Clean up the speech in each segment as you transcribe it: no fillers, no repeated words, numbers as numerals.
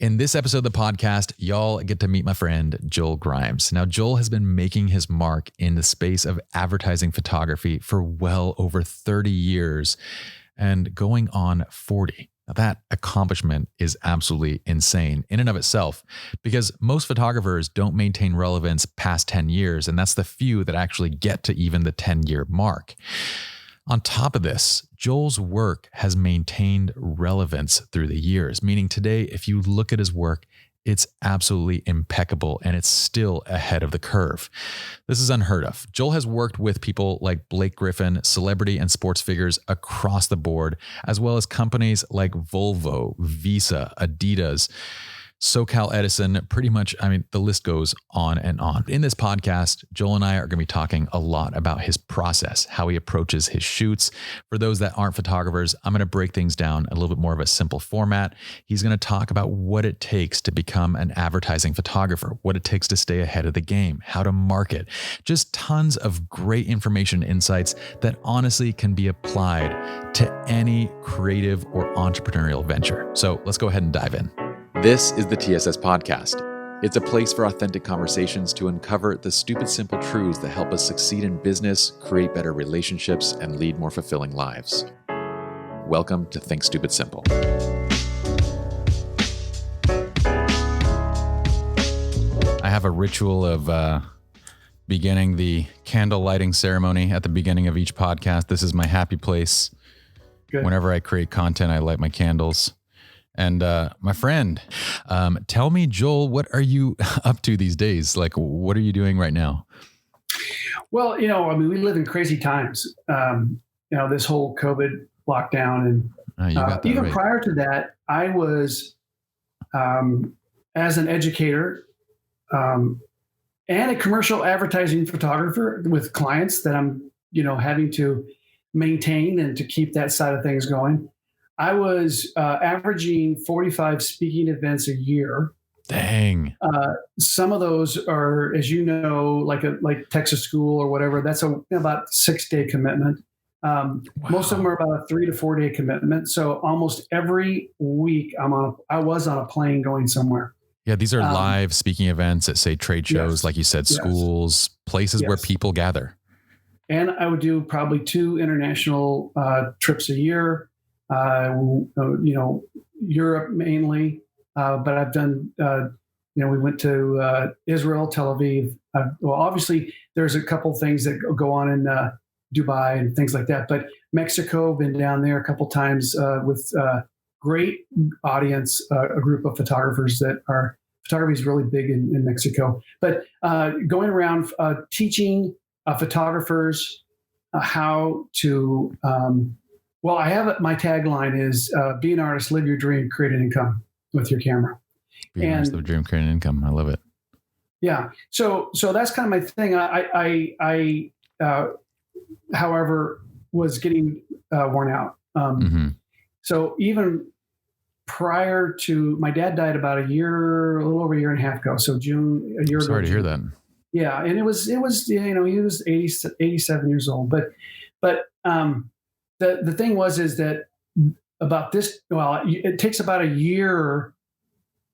In this episode of the podcast, y'all get to meet my friend, Joel Grimes. Now, Joel has been making his mark in the space of advertising photography for well over 30 years and going on 40. Now, that accomplishment is absolutely insane in and of itself because most photographers don't maintain relevance past 10 years, and that's the few that actually get to even the 10-year mark. On top of this, Joel's work has maintained relevance through the years, meaning today, if you look at his work, it's absolutely impeccable and it's still ahead of the curve. This is unheard of. Joel has worked with people like Blake Griffin, celebrity and sports figures across the board, as well as companies like Volvo, Visa, Adidas, SoCal Edison, pretty much, the list goes on and on. In this podcast, Joel and I are going to be talking a lot about his process, how he approaches his shoots. For those that aren't photographers, I'm going to break things down a little bit more of a simple format. He's going to talk about what it takes to become an advertising photographer, what it takes to stay ahead of the game, how to market, just tons of great information, insights that honestly can be applied to any creative or entrepreneurial venture. So let's go ahead and dive in. This is the TSS Podcast. It's a place for authentic conversations to uncover the stupid, simple truths that help us succeed in business, create better relationships, and lead more fulfilling lives. Welcome to Think Stupid Simple. I have a ritual of beginning the candle lighting ceremony at the beginning of each podcast. This is my happy place. Good. Whenever I create content, I light my candles. And my friend, tell me, Joel, what are you up to these days? Like, what are you doing right now? Well, we live in crazy times. This whole COVID lockdown, and even right. Prior to that, I was, as an educator and a commercial advertising photographer with clients that I'm, having to maintain and to keep that side of things going. I was averaging 45 speaking events a year. Dang. Some of those are, as you know, like Texas School or whatever. That's about a 6-day commitment. Wow. Most of them are about a 3 to 4 day commitment. So almost every week I was on a plane going somewhere. Yeah, these are live speaking events at, say, trade shows, yes, like you said, schools, places where people gather. And I would do probably 2 international trips a year. Europe mainly, but I've done, we went to Israel, Tel Aviv. Obviously there's a couple things that go on in Dubai and things like that, but Mexico, been down there a couple times with great audience, a group of photographers photography is really big in Mexico, but going around teaching photographers how to, well, I have my tagline is be an artist, live your dream, create an income with your camera. Be an artist, live your dream, create an income. I love it. Yeah. So that's kind of my thing. I however, was getting worn out. So even prior to, my dad died about a little over a year and a half ago. So June, a year ago. Sorry to hear that. Yeah. And it was, he was 87 years old, but the thing is that about this, it takes about a year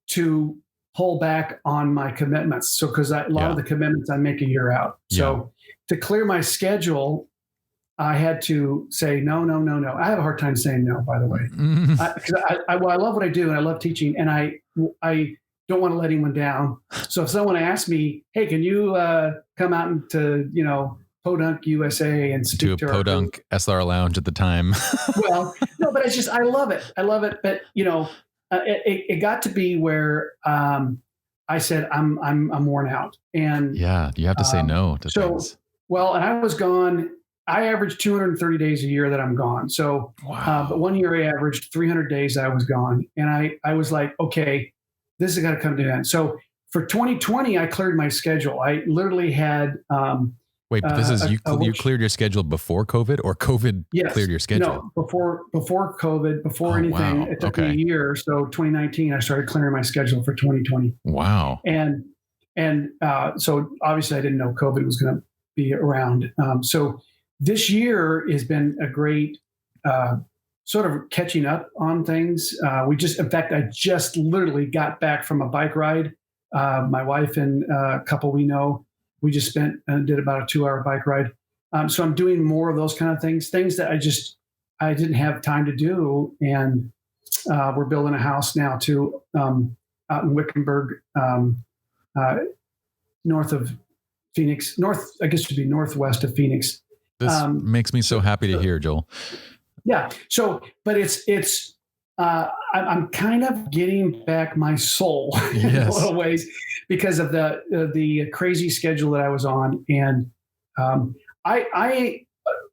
to pull back on my commitments. So, because a lot of the commitments I make a year out. So to clear my schedule, I had to say, no. I have a hard time saying no, by the way, because I love what I do and I love teaching, and I don't want to let anyone down. So if someone asks me, hey, can you come out into, Podunk USA and speak to a Podunk SLR lounge at the time. Well, no, but it's just, I love it. But it got to be where I said, I'm worn out. And yeah, you have to say no to things. Well, and I was gone. I averaged 230 days a year that I'm gone. So, but one year I averaged 300 days I was gone. And I was like, okay, this has got to come to an end. So for 2020, I cleared my schedule. I literally had, wait, but this is you cleared your schedule before COVID, or COVID cleared your schedule? No, before COVID, before anything. Wow. It took me a year. So 2019, I started clearing my schedule for 2020. Wow. And so obviously I didn't know COVID was going to be around. So this year has been a great sort of catching up on things. In fact, I just literally got back from a bike ride. My wife and a couple we know, we just did about a 2-hour bike ride. So I'm doing more of those kind of things that I didn't have time to do. And we're building a house now too, out in Wickenburg, north of Phoenix, I guess it would be northwest of Phoenix. This makes me so happy to hear, Joel. Yeah. So, but I'm kind of getting back my soul in a little ways because of the crazy schedule that I was on. And I,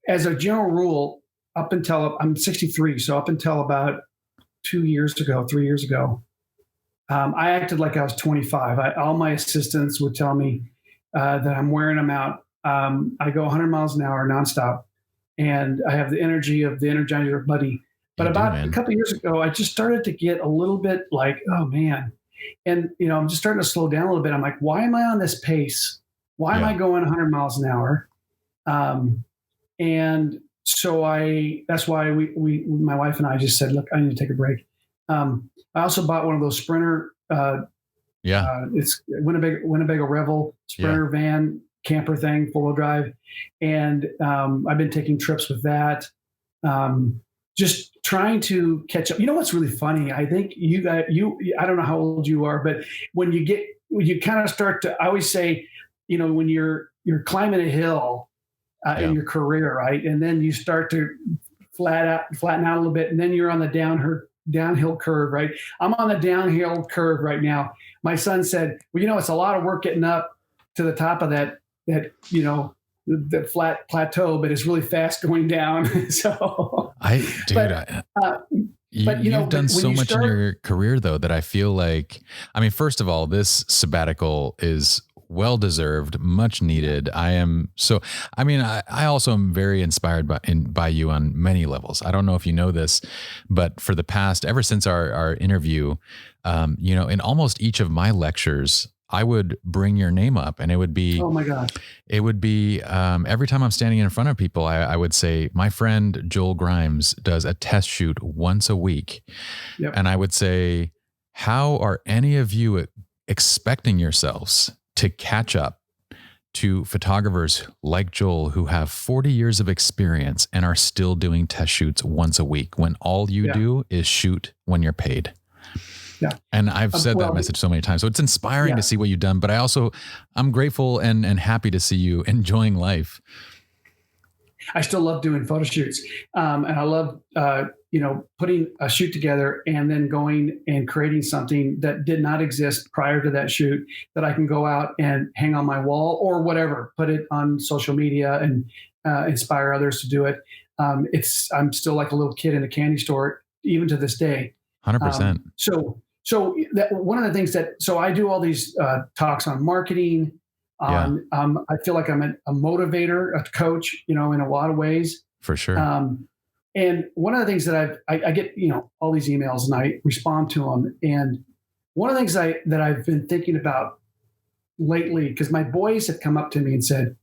as a general rule, up until I'm 63, so up until about 3 years ago, I acted like I was 25. All my assistants would tell me that I'm wearing them out. I go 100 miles an hour nonstop, and I have the energy of the Energizer Buddy. But a couple of years ago, I just started to get a little bit like, oh man. And, I'm just starting to slow down a little bit. I'm like, why am I on this pace? Why am I going 100 miles an hour? And so that's why my wife and I just said, look, I need to take a break. I also bought one of those Sprinter, it's Winnebago Revel Sprinter van camper thing, 4-wheel drive. And I've been taking trips with that. Just trying to catch up. You know what's really funny? I think I don't know how old you are, but when you kind of start to, I always say, when you're climbing a hill in your career, right? And then you start to flatten out a little bit, and then you're on the downhill curve, right? I'm on the downhill curve right now. My son said, well, it's a lot of work getting up to the top of that the flat plateau, but it's really fast going down. So you've done so much in your career though, that I feel like, first of all, this sabbatical is well-deserved, much needed. I also am very inspired by you on many levels. I don't know if you know this, but for the past, ever since our interview, in almost each of my lectures, I would bring your name up, and it would be, oh my gosh, it would be, every time I'm standing in front of people, I would say, my friend Joel Grimes does a test shoot once a week. Yep. And I would say, how are any of you expecting yourselves to catch up to photographers like Joel, who have 40 years of experience and are still doing test shoots once a week, when all you do is shoot when you're paid? Yeah. And I've said that message so many times. So it's inspiring to see what you've done, but I'm grateful and happy to see you enjoying life. I still love doing photo shoots. And I love, putting a shoot together and then going and creating something that did not exist prior to that shoot that I can go out and hang on my wall or whatever, put it on social media and inspire others to do it. I'm still like a little kid in a candy store, even to this day. 100%. So that one of the things so I do all these talks on marketing. I feel like I'm a motivator, a coach, in a lot of ways. For sure. And one of the things that I get, all these emails and I respond to them. And one of the things that I've been thinking about lately, because my boys have come up to me and said,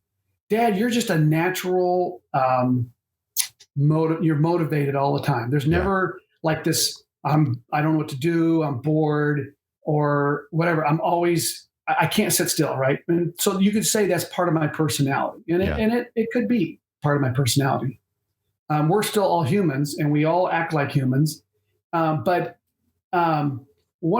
Dad, you're just a natural, you're motivated all the time. There's never like this, I don't know what to do. I'm bored or whatever. I can't sit still. Right. And so you could say that's part of my personality, and it could be part of my personality. We're still all humans and we all act like humans. But one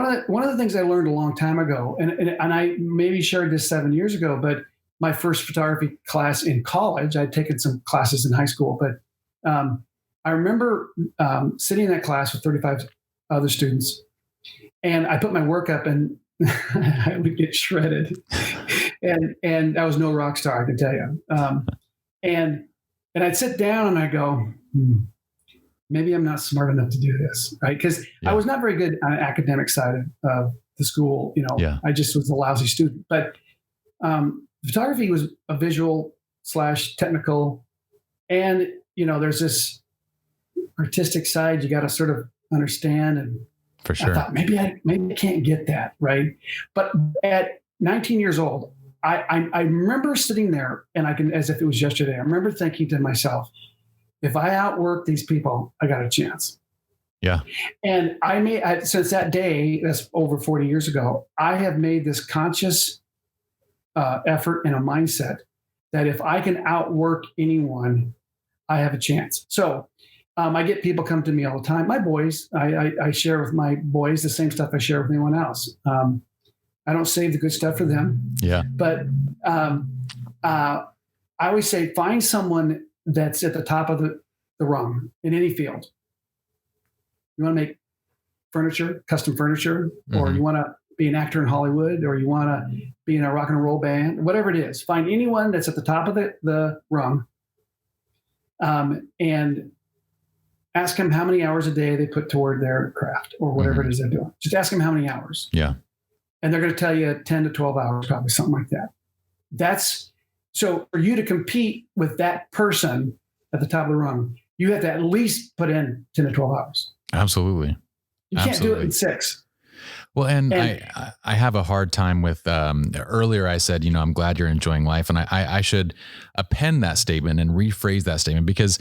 of the things I learned a long time ago, and I maybe shared this 7 years ago, but my first photography class in college, I'd taken some classes in high school, but I remember sitting in that class with 35 other students, and I put my work up and I would get shredded. and I was no rock star, I can tell you. And I'd sit down and I go, maybe I'm not smart enough to do this, right? Because I was not very good on the academic side of the school. I just was a lousy student. But photography was a visual / technical, and there's this artistic side you got to sort of understand. And for sure, I thought maybe I can't get that right. But at 19 years old, I remember sitting there, and I can, as if it was yesterday, I remember thinking to myself, if I outwork these people, I got a chance. Yeah. And since that day, that's over 40 years ago, I have made this conscious effort and a mindset that if I can outwork anyone, I have a chance. So I get people come to me all the time. My boys, I share with my boys the same stuff I share with anyone else. I don't save the good stuff for them. Yeah. But I always say, find someone that's at the top of the rung in any field. You want to make furniture, custom furniture, or you want to be an actor in Hollywood, or you want to be in a rock and roll band, whatever it is. Find anyone that's at the top of the rung, and ask them how many hours a day they put toward their craft or whatever it is they're doing. Just ask them how many hours. Yeah. And they're going to tell you 10 to 12 hours, probably something like that. So for you to compete with that person at the top of the rung, you have to at least put in 10 to 12 hours. Absolutely. You can't do it in 6. Well, and I have a hard time with, earlier I said, I'm glad you're enjoying life. And I should append that statement and rephrase that statement because,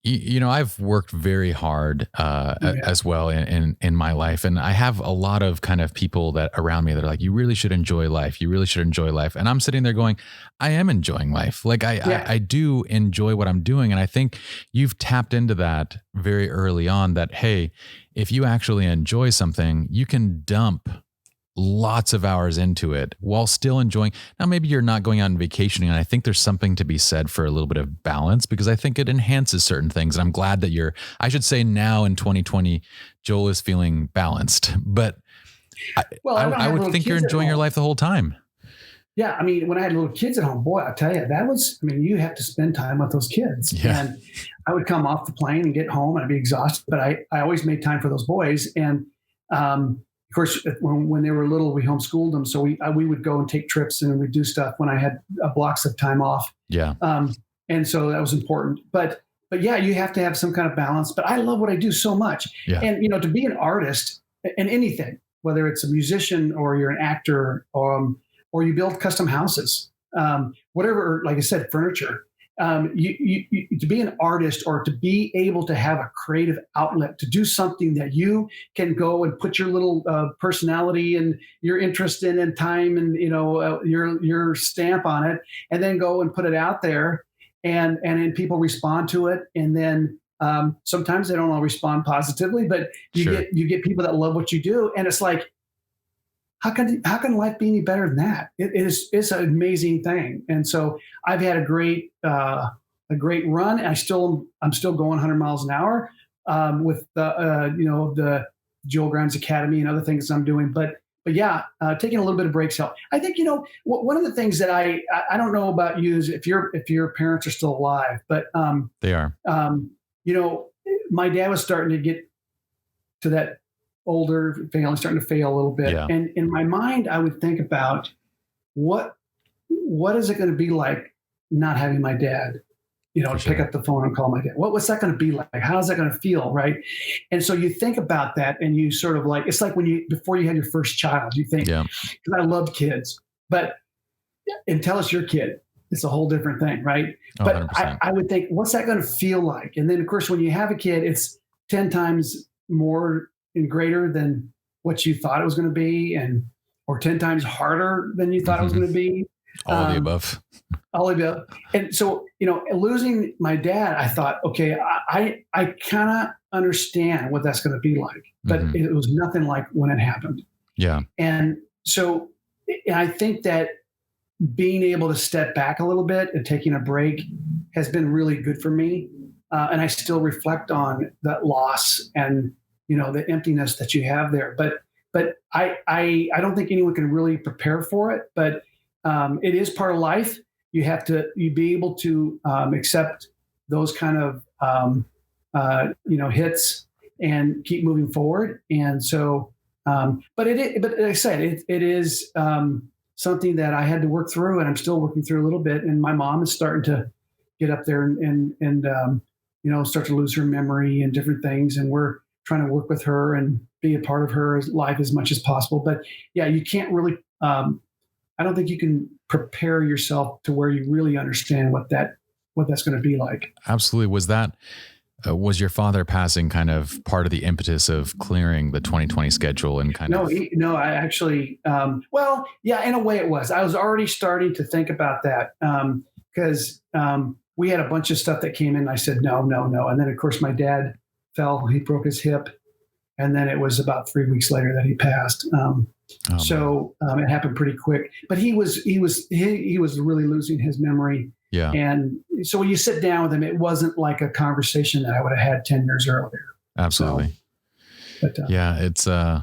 I've worked very hard as well in my life. And I have a lot of kind of people that around me that are like, you really should enjoy life. You really should enjoy life. And I'm sitting there going, I am enjoying life. Like I do enjoy what I'm doing. And I think you've tapped into that very early on that, hey, if you actually enjoy something, you can dump lots of hours into it while still enjoying. Now, maybe you're not going on vacationing. And I think there's something to be said for a little bit of balance because I think it enhances certain things. And I'm glad that I should say now in 2020, Joel is feeling balanced, but I would think you're enjoying your life the whole time. Yeah. I mean, when I had little kids at home, boy, I'll tell you, you have to spend time with those kids. Yeah. And I would come off the plane and get home and I'd be exhausted, but I always made time for those boys. And, of course, when they were little, we homeschooled them. So we would go and take trips and we'd do stuff when I had blocks of time off. Yeah. And so that was important. But yeah, you have to have some kind of balance. But I love what I do so much. Yeah. And, to be an artist in anything, whether it's a musician or you're an actor or you build custom houses, whatever, like I said, furniture. You to be an artist or to be able to have a creative outlet to do something that you can go and put your little personality and your interest in and time and your stamp on it, and then go and put it out there, and then people respond to it, and then sometimes they don't all respond positively, but you get people that love what you do, and it's like, how can life be any better than that? It's an amazing thing. And so I've had a great run. And I'm still going 100 miles an hour with the Joel Grimes Academy and other things I'm doing. But yeah, taking a little bit of breaks help. I think one of the things that I don't know about you is if your parents are still alive, but they are. My dad was starting to get to that older family, starting to fail a little bit. Yeah. And in my mind, I would think about what is it going to be like not having my dad, pick up the phone and call my dad. What's that going to be like? How's that going to feel? Right. And so you think about that and you sort of like, it's like before you had your first child, you think, because I love kids, but until it's your kid, it's a whole different thing. Right. Oh, but I would think, what's that going to feel like? And then of course, when you have a kid, it's 10 times more and greater than what you thought it was going to be, or 10 times harder than you thought it was going to be. All of the above. All of the above. And so, losing my dad, I thought, okay, I kind of understand what that's going to be like, but it was nothing like when it happened. Yeah. And so I think that being able to step back a little bit and taking a break has been really good for me. And I still reflect on that loss and the emptiness that you have there. But I don't think anyone can really prepare for it, but it is part of life. You have to be able to accept those kind of hits and keep moving forward. And so, but like I said, it is something that I had to work through, and I'm still working through a little bit. And my mom is starting to get up there and start to lose her memory and different things, and we're trying to work with her and be a part of her life as much as possible. But yeah, you can't really, I don't think you can prepare yourself to where you really understand what that what that's going to be like. Absolutely. Was your father passing kind of part of the impetus of clearing the 2020 schedule and kind of? No, I actually, well, yeah, in a way it was. I was already starting to think about that because we had a bunch of stuff that came in. And I said, no. And then of course my dad fell, he broke his hip. And then it was about 3 weeks later that he passed. It happened pretty quick, but he was really losing his memory. Yeah. And so when you sit down with him, it wasn't like a conversation that I would have had 10 years earlier. Absolutely. So, yeah, it's, I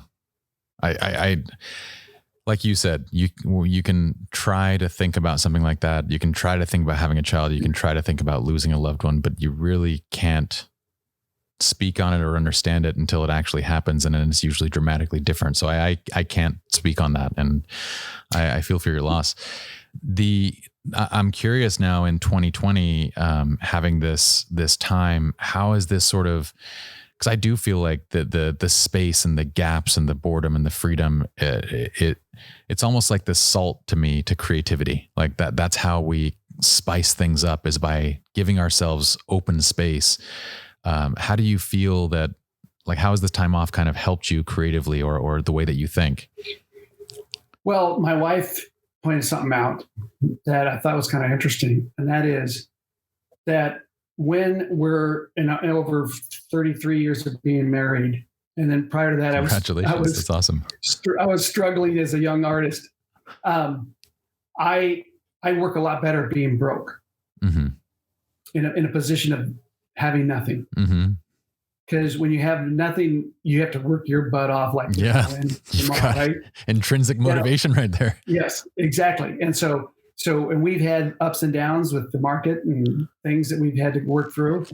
like you said, you can try to think about something like that. You can try to think about having a child. You can try to think about losing a loved one, but you really can't speak on it or understand it until it actually happens. And then it's usually dramatically different. So I can't speak on that. And I feel for your loss. I'm curious now in 2020, having this time, how is this sort of, because I do feel like the space and the gaps and the boredom and the freedom, it's almost like the salt to me to creativity. Like that's how we spice things up, is by giving ourselves open space. How do you feel that, like, how has this time off kind of helped you creatively or the way that you think? Well, my wife pointed something out that I thought was kind of interesting. And that is that when we're in over 33 years of being married, and then prior to that, Congratulations. That's awesome. I was struggling as a young artist. I work a lot better being broke, mm-hmm. in a position of having nothing. Mm-hmm. Because when you have nothing, you have to work your butt off like right? Intrinsic motivation right there. Yes, exactly. And so and we've had ups and downs with the market and things that we've had to work through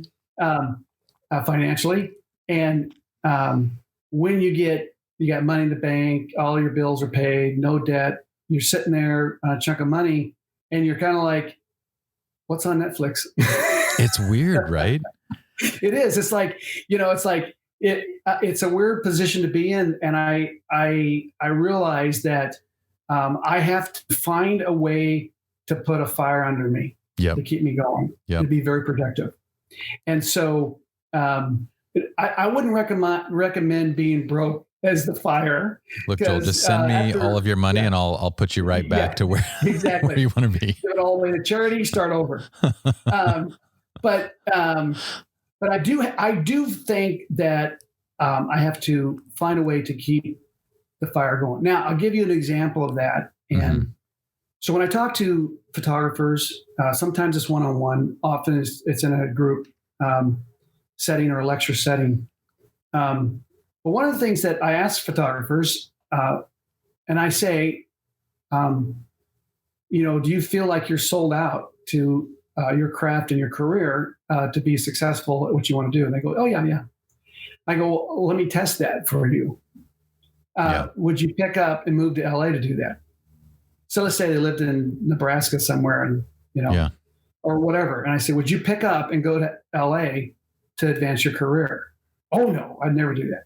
financially. And when you got money in the bank, all your bills are paid, no debt, you're sitting there on a chunk of money, and you're kind of like, what's on Netflix? It's weird, right? It is. It's like, it's a weird position to be in. And I realize that I have to find a way to put a fire under me to keep me going, to be very productive. And so I wouldn't recommend being broke as the fire. Look, Joel, just send me all of your money and I'll put you right back to where, exactly. where you want to be. Give it all the way to charity, start over. But I do think that I have to find a way to keep the fire going. Now, I'll give you an example of that. And so when I talk to photographers, sometimes it's one-on-one, often it's in a group setting or a lecture setting. But one of the things that I ask photographers, and I say, do you feel like you're sold out to your craft and your career to be successful at what you want to do? And they go, oh, yeah. I go, well, let me test that for you. Would you pick up and move to LA to do that? So let's say they lived in Nebraska somewhere and, or whatever. And I say, would you pick up and go to LA to advance your career? Oh, no, I'd never do that.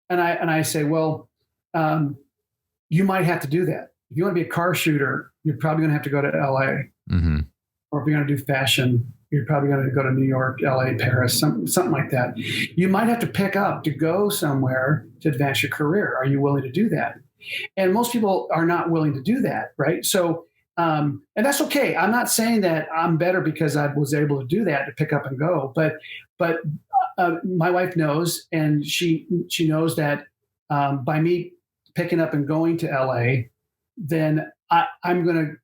And I say, well, you might have to do that. If you want to be a car shooter, you're probably going to have to go to LA. Mm-hmm. Or if you're going to do fashion, you're probably going to go to New York, LA, Paris, something like that. You might have to pick up to go somewhere to advance your career. Are you willing to do that? And most people are not willing to do that, right? So, and that's okay. I'm not saying that I'm better because I was able to do that, to pick up and go. But my wife knows, and she knows that by me picking up and going to LA, then I'm gonna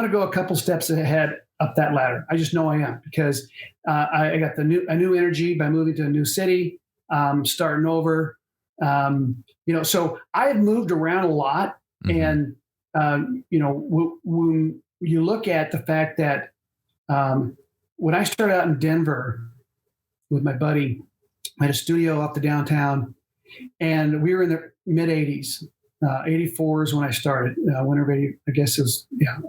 go a couple steps ahead up that ladder. I just know I am, because I got a new energy by moving to a new city, starting over. So I have moved around a lot, and when you look at the fact that when I started out in Denver with my buddy, I had a studio up the downtown, and we were in the mid 80s. 84 is when I started. Winter of 80, I guess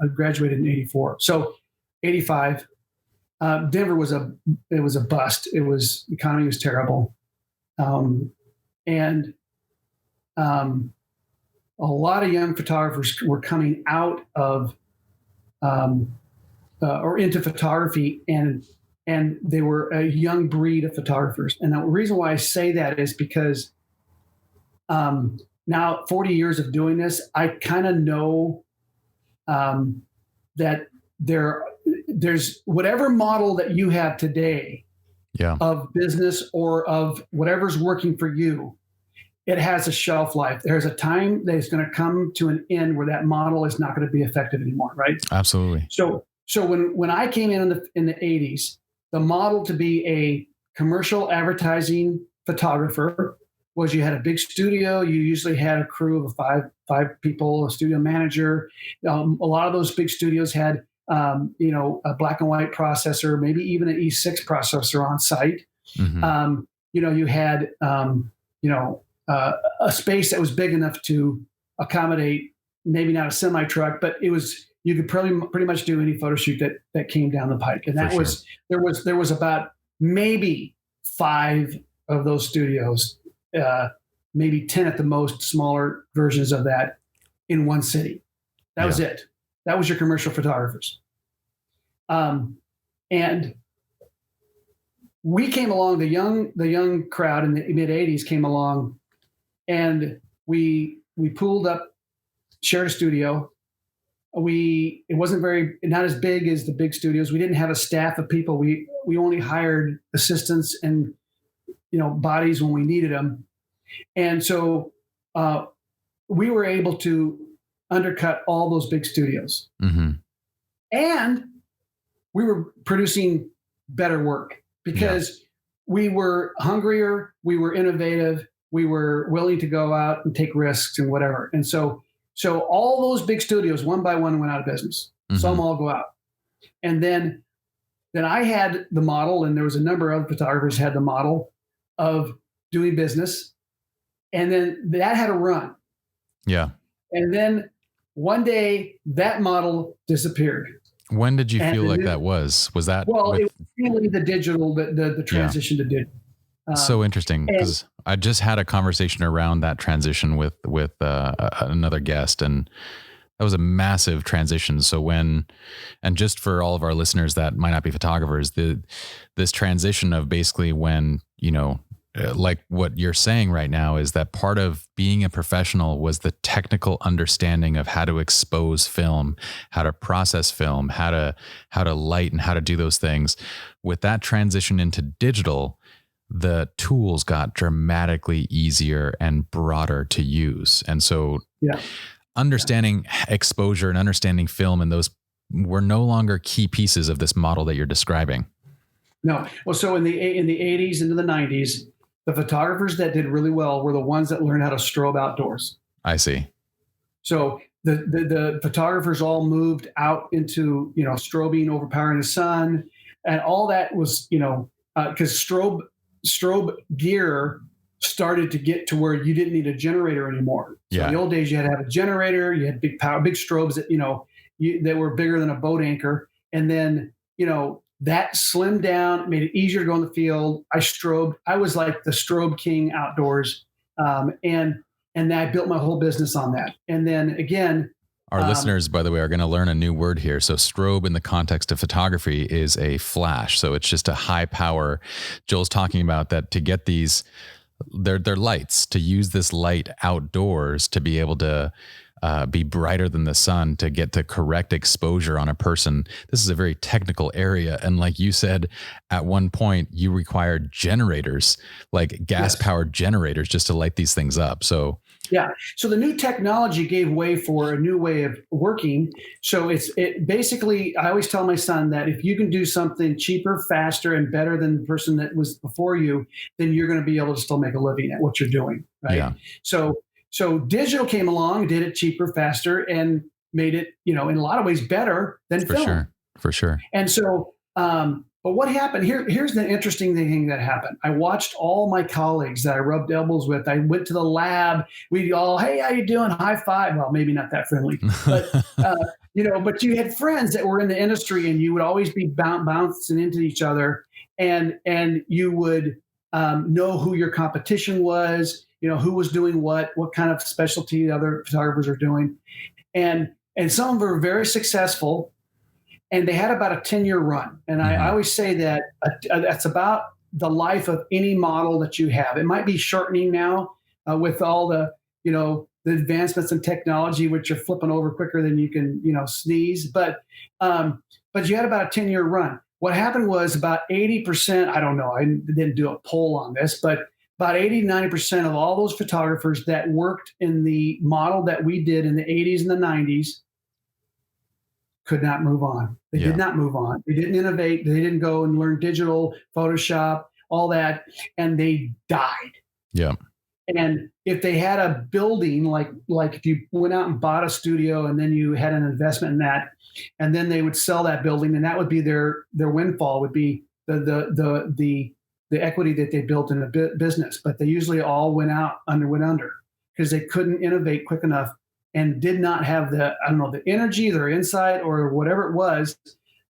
I graduated in 84. So 85, Denver was a bust. The economy was terrible. And a lot of young photographers were coming out of or into photography, and they were a young breed of photographers. And the reason why I say that is because now 40 years of doing this, I kind of know that there's whatever model that you have today of business or of whatever's working for you, it has a shelf life. There's a time that it's going to come to an end where that model is not going to be effective anymore, right? Absolutely. So when I came in the 80s, the model to be a commercial advertising photographer was you had a big studio. You usually had a crew of five people, a studio manager. A lot of those big studios had a black and white processor, maybe even an E6 processor on site. Mm-hmm. You had a space that was big enough to accommodate maybe not a semi truck, but you could pretty much do any photo shoot that came down the pike. And there was about maybe 5 of those studios, maybe 10 at the most, smaller versions of that in one city. That was it. That was your commercial photographers. And we came along, the young crowd in the mid 80s came along, and we pooled up, shared a studio. It wasn't not as big as the big studios. We didn't have a staff of people. We only hired assistants and bodies when we needed them. And so we were able to undercut all those big studios. Mm-hmm. And we were producing better work because we were hungrier, we were innovative, we were willing to go out and take risks and whatever. And so all those big studios, one by one, went out of business. Mm-hmm. Some all go out. And then I had the model, and there was a number of other photographers had the model of doing business. And then that had a run. Yeah. And then one day that model disappeared. When did you feel like that was? Was that? Well, it was really the digital, the transition to digital. So interesting, because I just had a conversation around that transition with another guest, and that was a massive transition. So and just for all of our listeners that might not be photographers, this transition of basically when, like what you're saying right now is that part of being a professional was the technical understanding of how to expose film, how to process film, how to light and how to do those things. With that transition into digital, the tools got dramatically easier and broader to use. And so understanding exposure and understanding film, and those were no longer key pieces of this model that you're describing. No. Well, so in the 80s into the 90s, the photographers that did really well were the ones that learned how to strobe outdoors. I see. So the photographers all moved out into, strobing, overpowering the sun, and all that was, because strobe gear started to get to where you didn't need a generator anymore. So in the old days, you had to have a generator, you had big strobes that, that were bigger than a boat anchor. And then, that slimmed down, made it easier to go in the field. I was like the strobe king outdoors. And I built my whole business on that. And then again, our listeners, by the way, are going to learn a new word here. So strobe in the context of photography is a flash. So it's just a high power. Joel's talking about that to get these, they're lights, to use this light outdoors to be able to be brighter than the sun, to get the correct exposure on a person. This is a very technical area. And like you said, at one point you required generators, like gas powered generators, just to light these things up. So so the new technology gave way for a new way of working. So it basically, I always tell my son that if you can do something cheaper, faster, and better than the person that was before you, then you're going to be able to still make a living at what you're doing. Right. Yeah. So digital came along, did it cheaper, faster, and made it, in a lot of ways better than film. For sure. And so, but what happened here's the interesting thing that happened. I watched all my colleagues that I rubbed elbows with. I went to the lab. We all, hey, how you doing? High five. Well, maybe not that friendly, but, but you had friends that were in the industry, and you would always be bouncing into each other, and you would know who your competition was, who was doing what kind of specialty other photographers are doing. And some of them were very successful. and they had about a 10-year run. And I always say that that's about the life of any model that you have. It might be shortening now with all the, the advancements in technology, which are flipping over quicker than you can, sneeze. But you had about a 10-year run. What happened was about 80%, I don't know, I didn't do a poll on this, but about 80, 90% of all those photographers that worked in the model that we did in the 80s and the 90s could not move on. They did not move on. They didn't innovate. They didn't go and learn digital, Photoshop, all that, and they died. Yeah. And if they had a building, like if you went out and bought a studio and then you had an investment in that, and then they would sell that building, and that would be their windfall, would be the equity that they built in the business. But they usually all went under because they couldn't innovate quick enough and did not have the energy, their insight, or whatever it was,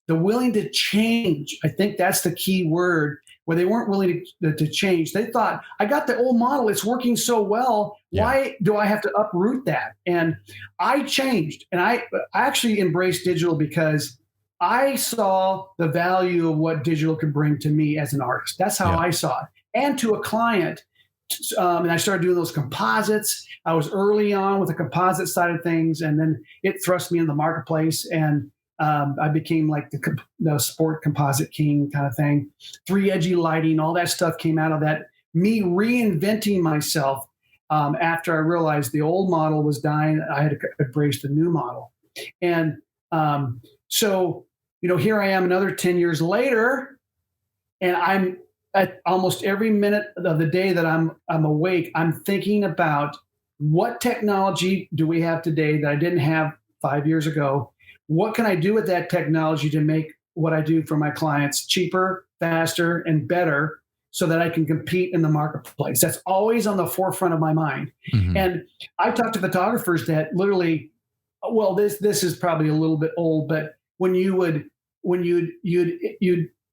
the willing to change. I think that's the key word, where they weren't willing to change. They thought, I got the old model, it's working so well. Why do I have to uproot that? And I changed, and I actually embraced digital because I saw the value of what digital could bring to me as an artist. That's how I saw it. And to a client. And I started doing those composites. I was early on with the composite side of things, and then it thrust me in the marketplace, and I became like the sport composite king kind of thing. 3 edgy lighting, all that stuff came out of that. Me reinventing myself after I realized the old model was dying. I had to embrace the new model, and so here I am another 10 years later, and I'm at almost every minute of the day that I'm awake, I'm thinking about what technology do we have today that I didn't have 5 years ago? What can I do with that technology to make what I do for my clients cheaper, faster, and better so that I can compete in the marketplace? That's always on the forefront of my mind. Mm-hmm. And I talk to photographers that literally, well, this is probably a little bit old, but when you'd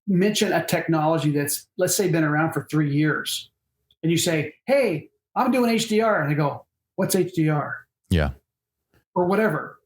mention a technology that's, let's say, been around for 3 years, and you say, hey, I'm doing HDR. And they go, what's HDR? Yeah. Or whatever.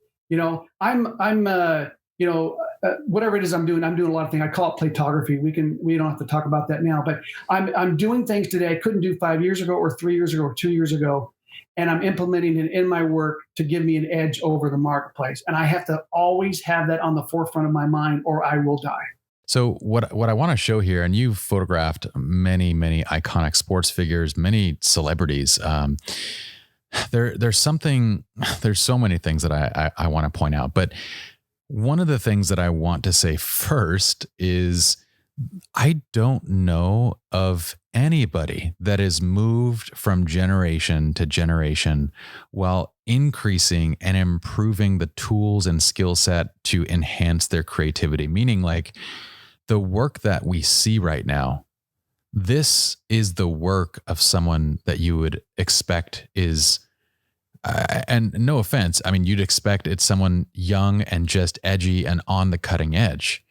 Whatever it is I'm doing a lot of things. I call it platography. We don't have to talk about that now, but I'm doing things today I couldn't do 5 years ago or 3 years ago or 2 years ago. And I'm implementing it in my work to give me an edge over the marketplace. And I have to always have that on the forefront of my mind, or I will die. So what I want to show here, and you've photographed many, many iconic sports figures, many celebrities. There's so many things that I want to point out, but one of the things that I want to say first is I don't know of anybody that is moved from generation to generation while increasing and improving the tools and skill set to enhance their creativity. Meaning, like, the work that we see right now, this is the work of someone that you would expect is, and no offense, I mean, you'd expect it's someone young and just edgy and on the cutting edge.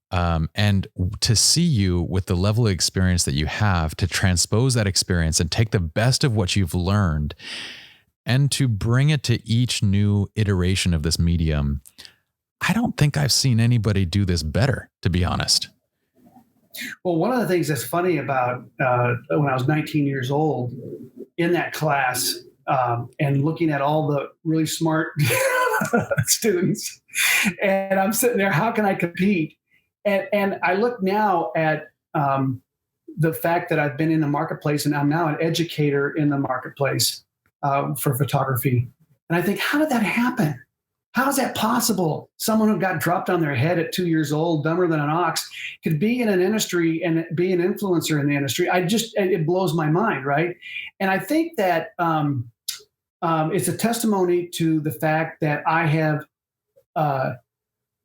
And to see you with the level of experience that you have, to transpose that experience and take the best of what you've learned and to bring it to each new iteration of this medium, I don't think I've seen anybody do this better, to be honest. Well, one of the things that's funny about when I was 19 years old in that class and looking at all the really smart students, and I'm sitting there, how can I compete? And I look now at the fact that I've been in the marketplace, and I'm now an educator in the marketplace for photography. And I think, how did that happen? How is that possible? Someone who got dropped on their head at 2 years old, dumber than an ox, could be in an industry and be an influencer in the industry. It blows my mind, right? And I think that it's a testimony to the fact that I have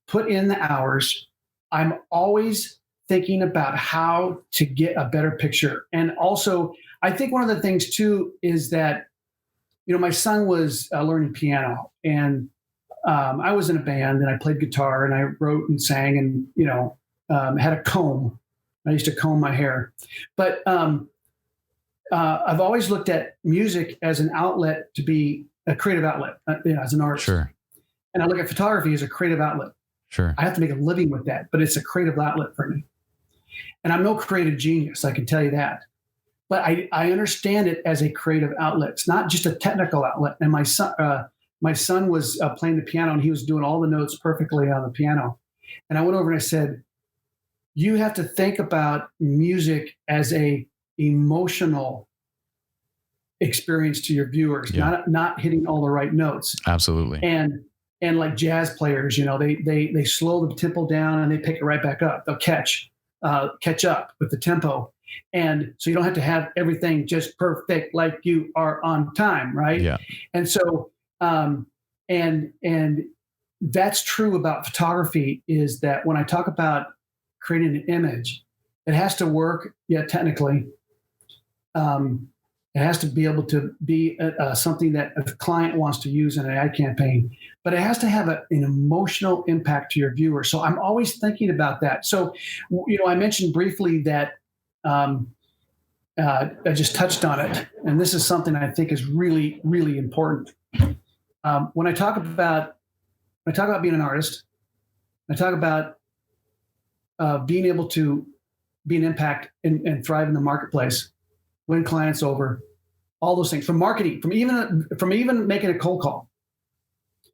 put in the hours. I'm always thinking about how to get a better picture. And also, I think one of the things too is that, my son was learning piano, and I was in a band, and I played guitar, and I wrote and sang, and had a comb. I used to comb my hair, but I've always looked at music as an outlet, to be a creative outlet, as an artist. Sure. And I look at photography as a creative outlet. Sure. I have to make a living with that, but it's a creative outlet for me. And I'm no creative genius, I can tell you that. But I understand it as a creative outlet. It's not just a technical outlet. And my son was playing the piano, and he was doing all the notes perfectly on the piano. And I went over and I said, you have to think about music as a emotional experience to your viewers, not hitting all the right notes. Absolutely. And like jazz players, they slow the tempo down and they pick it right back up. They'll catch up with the tempo. And so you don't have to have everything just perfect like you are on time, right? Yeah. And so and that's true about photography, is that when I talk about creating an image, it has to work, technically. It has to be able to be something that a client wants to use in an ad campaign, but it has to have an emotional impact to your viewer. So I'm always thinking about that. So, I mentioned briefly that I just touched on it, and this is something I think is really, really important. When I talk about being an artist, I talk about being able to be an impact and thrive in the marketplace, win clients over, all those things, from marketing, from even making a cold call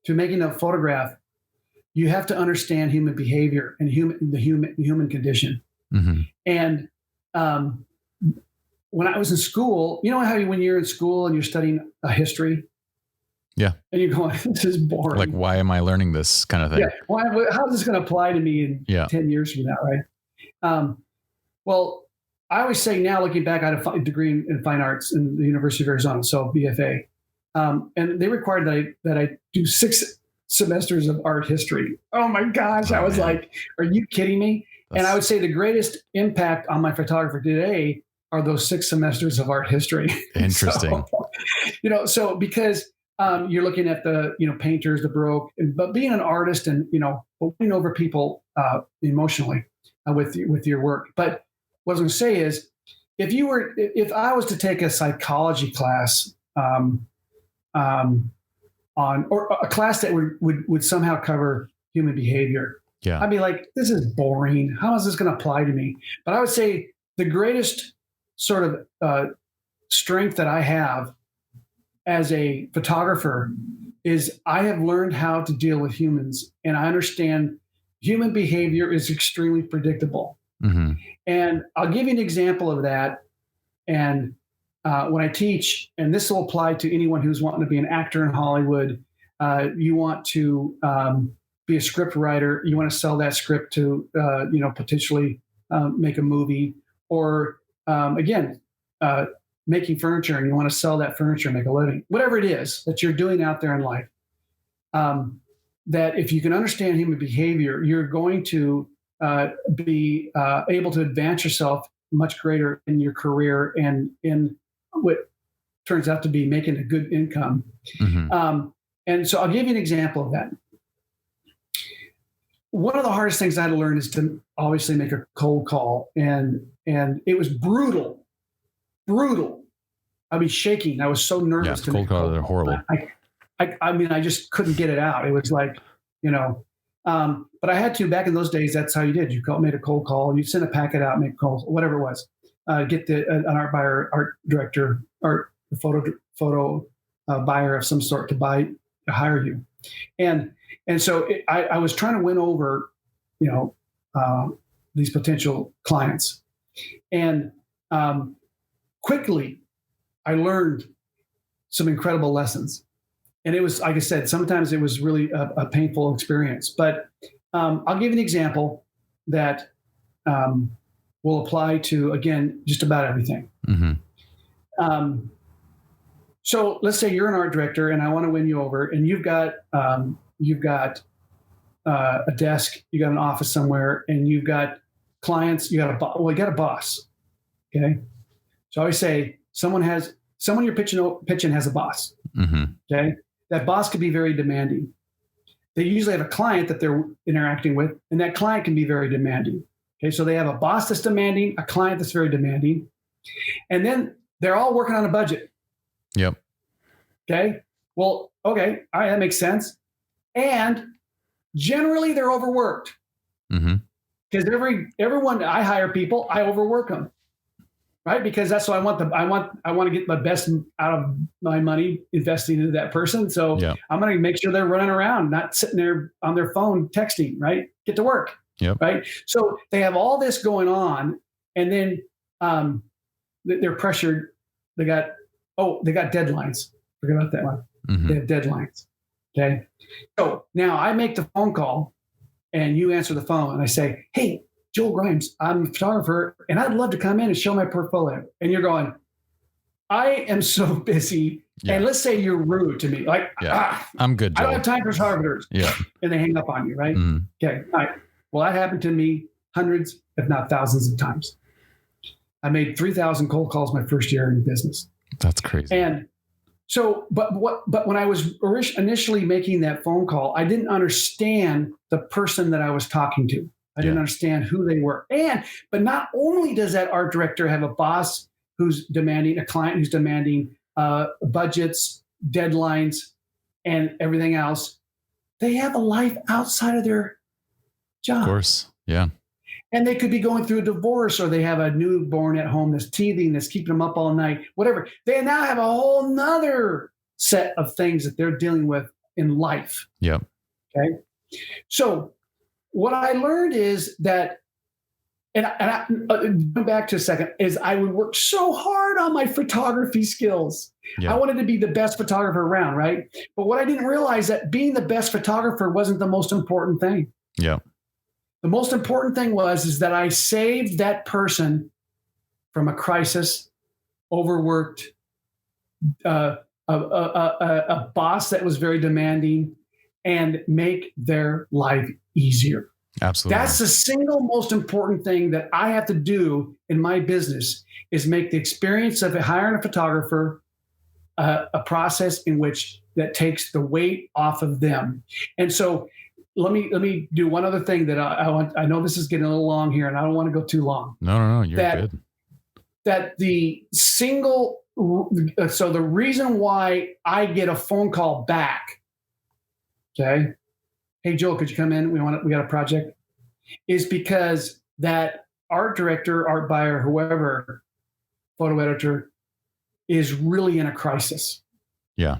to making a photograph. You have to understand human behavior and the human condition. Mm-hmm. And when I was in school, you know how when you're in school and you're studying history, yeah, and you're going, this is boring. Like, why am I learning this kind of thing? Yeah. How is this going to apply to me in 10 years from now, right? Well, I always say now, looking back, I had a degree in fine arts in the University of Arizona, so BFA. And they required that I do 6 semesters of art history. Oh my gosh. I was like, are you kidding me? And I would say the greatest impact on my photography today are those 6 semesters of art history. Interesting. So because you're looking at the, painters, the Baroque, but being an artist and, winning over people emotionally with your work. But what I was going to say is, if I was to take a psychology class or a class that would somehow cover human behavior, I'd be like, this is boring. How is this going to apply to me? But I would say the greatest sort of strength that I have as a photographer is I have learned how to deal with humans, and I understand human behavior is extremely predictable. Mm-hmm. And I'll give you an example of that. And when I teach, and this will apply to anyone who's wanting to be an actor in Hollywood, you want to be a script writer, you want to sell that script to, potentially make a movie, or making furniture and you want to sell that furniture and make a living, whatever it is that you're doing out there in life, that if you can understand human behavior, you're going to be able to advance yourself much greater in your career and in what turns out to be making a good income. Mm-hmm. And so I'll give you an example of that. One of the hardest things I had to learn is to obviously make a cold call, and it was brutal. I'd be shaking. I was so nervous. Yeah, cold calls are horrible. I just couldn't get it out. It was like, but I had to. Back in those days, that's how you did. You made a cold call, and you'd send a packet out, make calls, whatever it was. Get an art buyer, art director, art photo buyer of some sort to hire you, and so I was trying to win over, these potential clients, and quickly I learned some incredible lessons. And it was, like I said, sometimes it was really a painful experience. But I'll give you an example that will apply to, again, just about everything. Mm-hmm. So let's say you're an art director and I want to win you over, and you've got a desk, you got an office somewhere, and you've got clients, you got a boss. Okay. So I always say someone you're pitching has a boss. Mm-hmm. Okay. That boss could be very demanding. They usually have a client that they're interacting with, and that client can be very demanding. Okay. So they have a boss that's demanding, a client that's very demanding, and then they're all working on a budget. Yep. Okay. Well, okay. All right. That makes sense. And Generally, they're overworked. Mm-hmm. Because everyone I hire people, I overwork them, right? Because that's what I want. I want to get the best out of my money investing into that person. So I'm going to make sure they're running around, not sitting there on their phone texting. Right? Get to work. Yep. Right? So they have all this going on, and then they're pressured. They got deadlines. Forget about that one. Mm-hmm. They have deadlines. Okay. So now I make the phone call. And you answer the phone and I say, hey, Joel Grimes, I'm a photographer and I'd love to come in and show my portfolio. And you're going, I am so busy. Yeah. And let's say you're rude to me. Like, I'm good, Joel. I don't have time for photographers. Yeah. And they hang up on you, right? Mm-hmm. Okay. All right. Well, that happened to me hundreds, if not thousands of times. I made 3,000 cold calls my first year in business. That's crazy. And so, but when I was initially making that phone call, I didn't understand the person that I was talking to. I didn't understand who they were. But not only does that art director have a boss who's demanding, a client who's demanding budgets, deadlines, and everything else, they have a life outside of their job. Of course. Yeah. And they could be going through a divorce, or they have a newborn at home that's teething, that's keeping them up all night, whatever. They now have a whole nother set of things that they're dealing with in life. Yep. Okay. So what I learned is that, and going back to a second, is I would work so hard on my photography skills. Yeah. I wanted to be the best photographer around, right? But what I didn't realize that being the best photographer wasn't the most important thing. Yeah. The most important thing is that I saved that person from a crisis, overworked, a boss that was very demanding, and make their life easier. Absolutely. That's the single most important thing that I have to do in my business, is make the experience of hiring a photographer a process in which that takes the weight off of them. And so let me do one other thing that I want. I know this is getting a little long here, and I don't want to go too long. No, you're good. That the reason why I get a phone call back, okay, hey Joel, could you come in? We got a project, is because that art director, art buyer, whoever, photo editor, is really in a crisis. Yeah.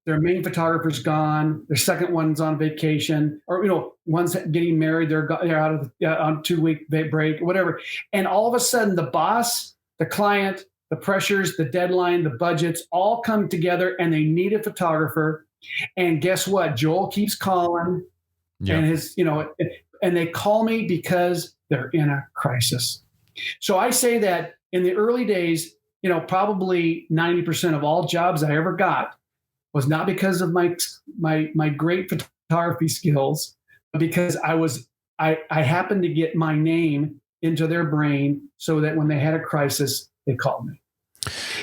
Their main photographer's gone. Their second one's on vacation, or one's getting married. They're out of on 2-week break, whatever. And all of a sudden, the boss, the client, the pressures, the deadline, the budgets all come together, and they need a photographer. And guess what? Joel keeps calling, and and they call me because they're in a crisis. So I say that in the early days, probably 90% of all jobs I ever got was not because of my great photography skills, but because I happened to get my name into their brain so that when they had a crisis, they called me.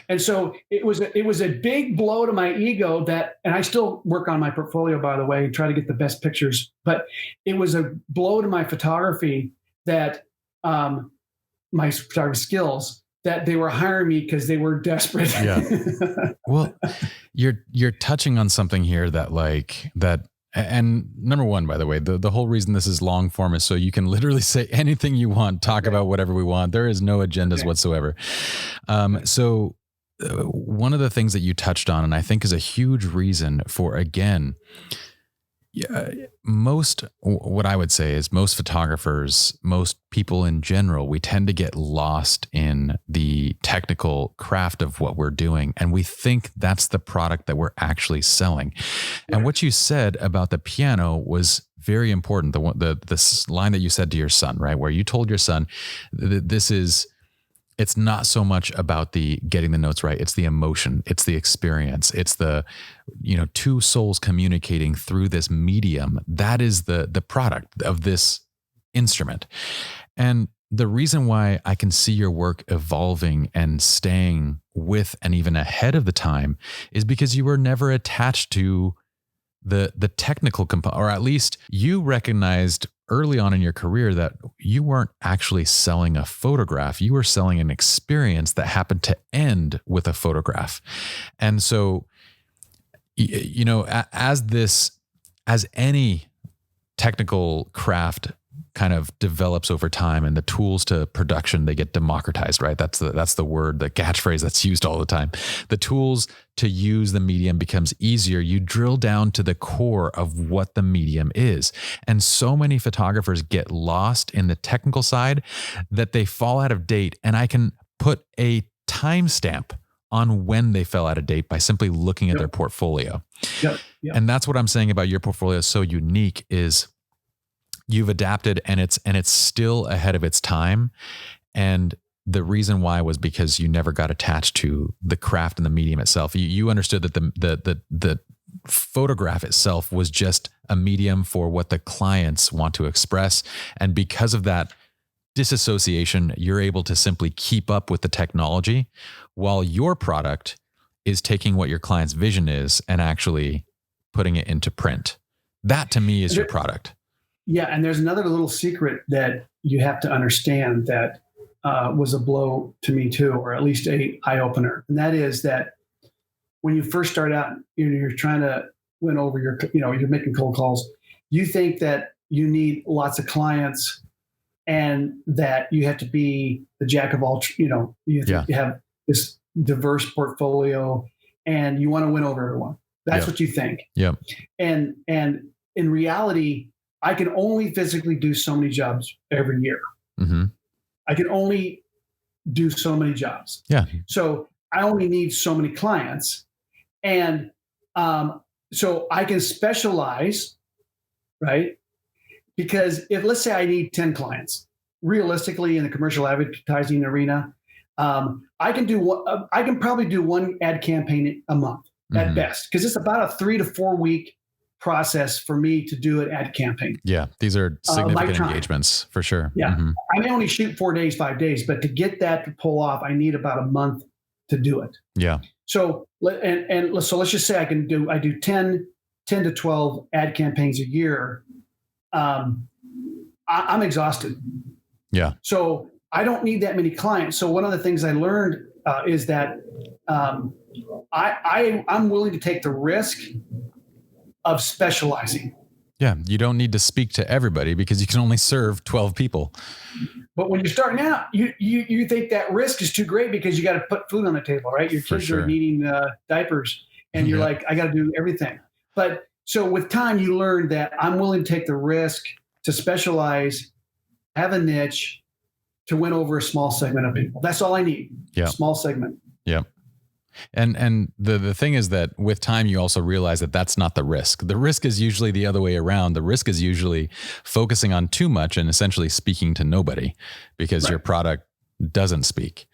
And so it was a big blow to my ego and I still work on my portfolio, by the way, and try to get the best pictures, but it was a blow to my photography that my photography skills, that they were hiring me because they were desperate. Yeah. Well, you're touching on something here that, and number one, by the way, the whole reason this is long form is so you can literally say anything you want, talk about whatever we want. There is no agendas whatsoever. So one of the things that you touched on, and I think is a huge reason for, again, what I would say is most photographers, most people in general, we tend to get lost in the technical craft of what we're doing. And we think that's the product that we're actually selling. And what you said about the piano was very important. The line that you said to your son, right? Where you told your son, it's not so much about the getting the notes right. It's the emotion. It's the experience. It's the, two souls communicating through this medium. That is the product of this instrument. And the reason why I can see your work evolving and staying with and even ahead of the time is because you were never attached to the technical component, or at least you recognized early on in your career that you weren't actually selling a photograph. You were selling an experience that happened to end with a photograph. And so, as any technical craft kind of develops over time, and the tools to production, they get democratized, right? That's the word, the catchphrase that's used all the time. The tools to use the medium becomes easier. You drill down to the core of what the medium is. And so many photographers get lost in the technical side that they fall out of date. And I can put a timestamp on when they fell out of date by simply looking at their portfolio. Yep. And that's what I'm saying about your portfolio is so unique, is you've adapted, and it's still ahead of its time. And the reason why was because you never got attached to the craft and the medium itself. You understood that the photograph itself was just a medium for what the clients want to express. And because of that disassociation, you're able to simply keep up with the technology while your product is taking what your client's vision is and actually putting it into print. That to me is your product. Yeah. And there's another little secret that you have to understand that was a blow to me too, or at least a eye opener. And that is that when you first start out, you're trying to win over you're making cold calls. You think that you need lots of clients and that you have to be the jack of all, you have this diverse portfolio and you want to win over everyone. That's what you think. Yeah. And in reality, I can only physically do so many jobs every year. Mm-hmm. I can only do so many jobs. Yeah. So I only need so many clients. And so I can specialize, right? Because if, let's say I need 10 clients, realistically in the commercial advertising arena, I can probably do one ad campaign a month at best, because it's about a 3 to 4 week process for me to do an ad campaign. Yeah. These are significant engagements for sure. Yeah. Mm-hmm. I may only shoot 4 days, 5 days, but to get that to pull off, I need about a month to do it. Yeah. So, so let's just say I do 10 to 12 ad campaigns a year. I'm exhausted. Yeah. So I don't need that many clients. So one of the things I learned is that I'm willing to take the risk of specializing. Yeah. You don't need to speak to everybody because you can only serve 12 people. But when you're starting out, you think that risk is too great because you got to put food on the table, right? Your kids are needing diapers and you're like, I got to do everything. But so with time, you learn that I'm willing to take the risk to specialize, have a niche to win over a small segment of people. That's all I need. Yeah. A small segment. Yeah. And the thing is that with time, you also realize that that's not the risk. The risk is usually the other way around. The risk is usually focusing on too much and essentially speaking to nobody because your product doesn't speak.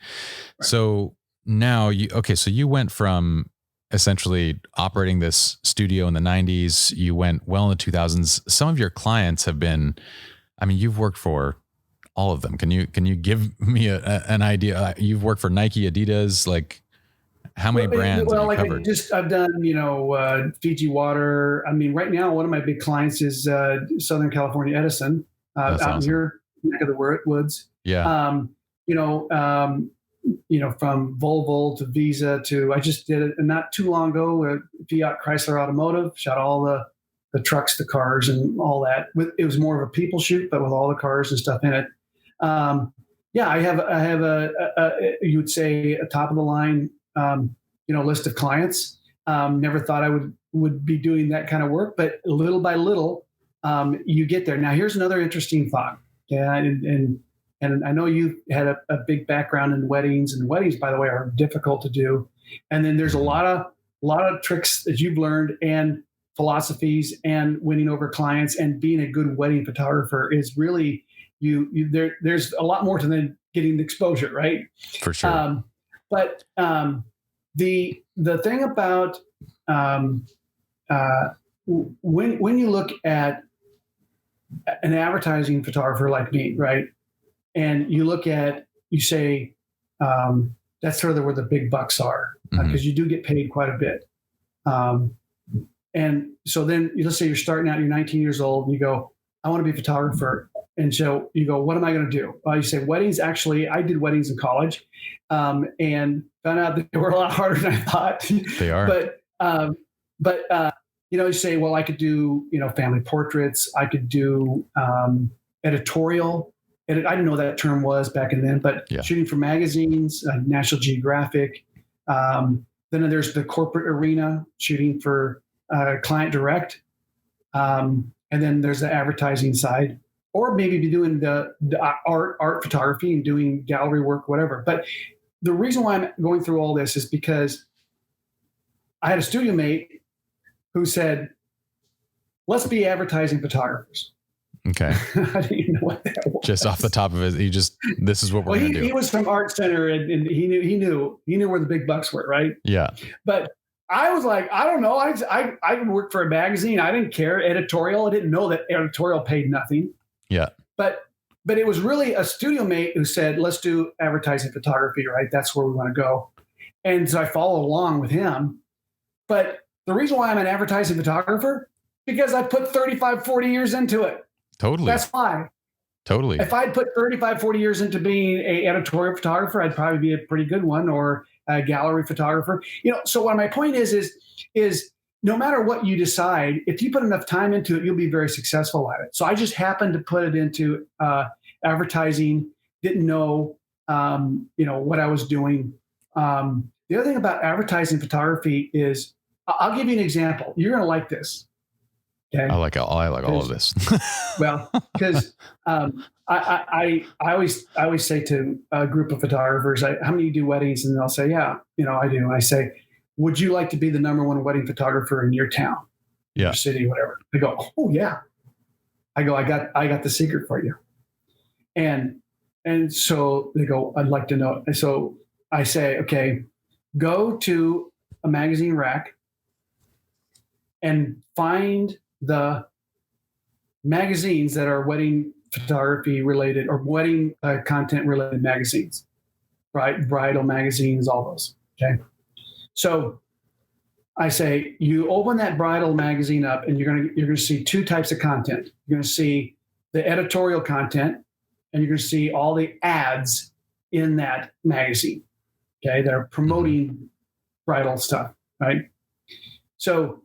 Right. So now so you went from essentially operating this studio in the 90s, you went well in the 2000s. Some of your clients have been, you've worked for all of them. Can you give me an idea? You've worked for Nike, Adidas, like, how many brands have you covered? I've done, Fiji Water. Right now, one of my big clients is Southern California Edison, out awesome. In your neck of the woods. Yeah. From Volvo to Visa to, I just did it not too long ago, Fiat Chrysler Automotive, shot all the trucks, the cars and all that. It was more of a people shoot, but with all the cars and stuff in it. I have a you would say a top of the line, list of clients. Never thought I would be doing that kind of work, but little by little, you get there. Now, here's another interesting thought. Yeah. And I know you had a big background in weddings, and weddings, by the way, are difficult to do. And then there's a lot of tricks that you've learned and philosophies and winning over clients and being a good wedding photographer is really there's a lot more to than getting the exposure, right? For sure. But the thing about when you look at an advertising photographer like me, right, and you say that's sort of where the big bucks are because you do get paid quite a bit. And so then let's say you're starting out, you're 19 years old, and you go, I want to be a photographer. And so you go, what am I going to do? You say weddings. Actually, I did weddings in college, and found out that they were a lot harder than I thought. They are. But you say, well, I could do, family portraits. I could do editorial. I didn't know what that term was back then, but shooting for magazines, National Geographic. Then there's the corporate arena, shooting for client direct. And then there's the advertising side, or maybe be doing the art photography and doing gallery work, whatever. But the reason why I'm going through all this is because I had a studio mate who said, let's be advertising photographers. Okay. I didn't even know what that was. Just off the top of it, this is what we're going to do. He was from Art Center, and he knew where the big bucks were, right? Yeah. But I was like, I don't know. I worked for a magazine. I didn't care. Editorial. I didn't know that editorial paid nothing. Yeah. But it was really a studio mate who said, let's do advertising photography, right? That's where we want to go. And so I followed along with him. But the reason why I'm an advertising photographer, because I put 35, 40 years into it. Totally. That's why. Totally. If I'd put 35, 40 years into being an editorial photographer, I'd probably be a pretty good one, or a gallery photographer. So what my point is no matter what you decide, if you put enough time into it, you'll be very successful at it. So I just happened to put it into advertising, didn't know, what I was doing. The other thing about advertising photography is, I'll give you an example. You're going to like this. Okay. I like all of this. Well, because I always say to a group of photographers, how many do weddings? And they'll say, yeah, I do. And I say, would you like to be the number one wedding photographer in your town, your city, whatever? They go, oh yeah. I go, I got the secret for you. And so they go, I'd like to know. And so I say, okay, go to a magazine rack and find the magazines that are wedding photography related or wedding content related magazines, right? Bridal magazines, all those. Okay. So I say, you open that bridal magazine up and you're going to see two types of content. You're going to see the editorial content, and you're going to see all the ads in that magazine. Okay. That are promoting bridal stuff. Right. So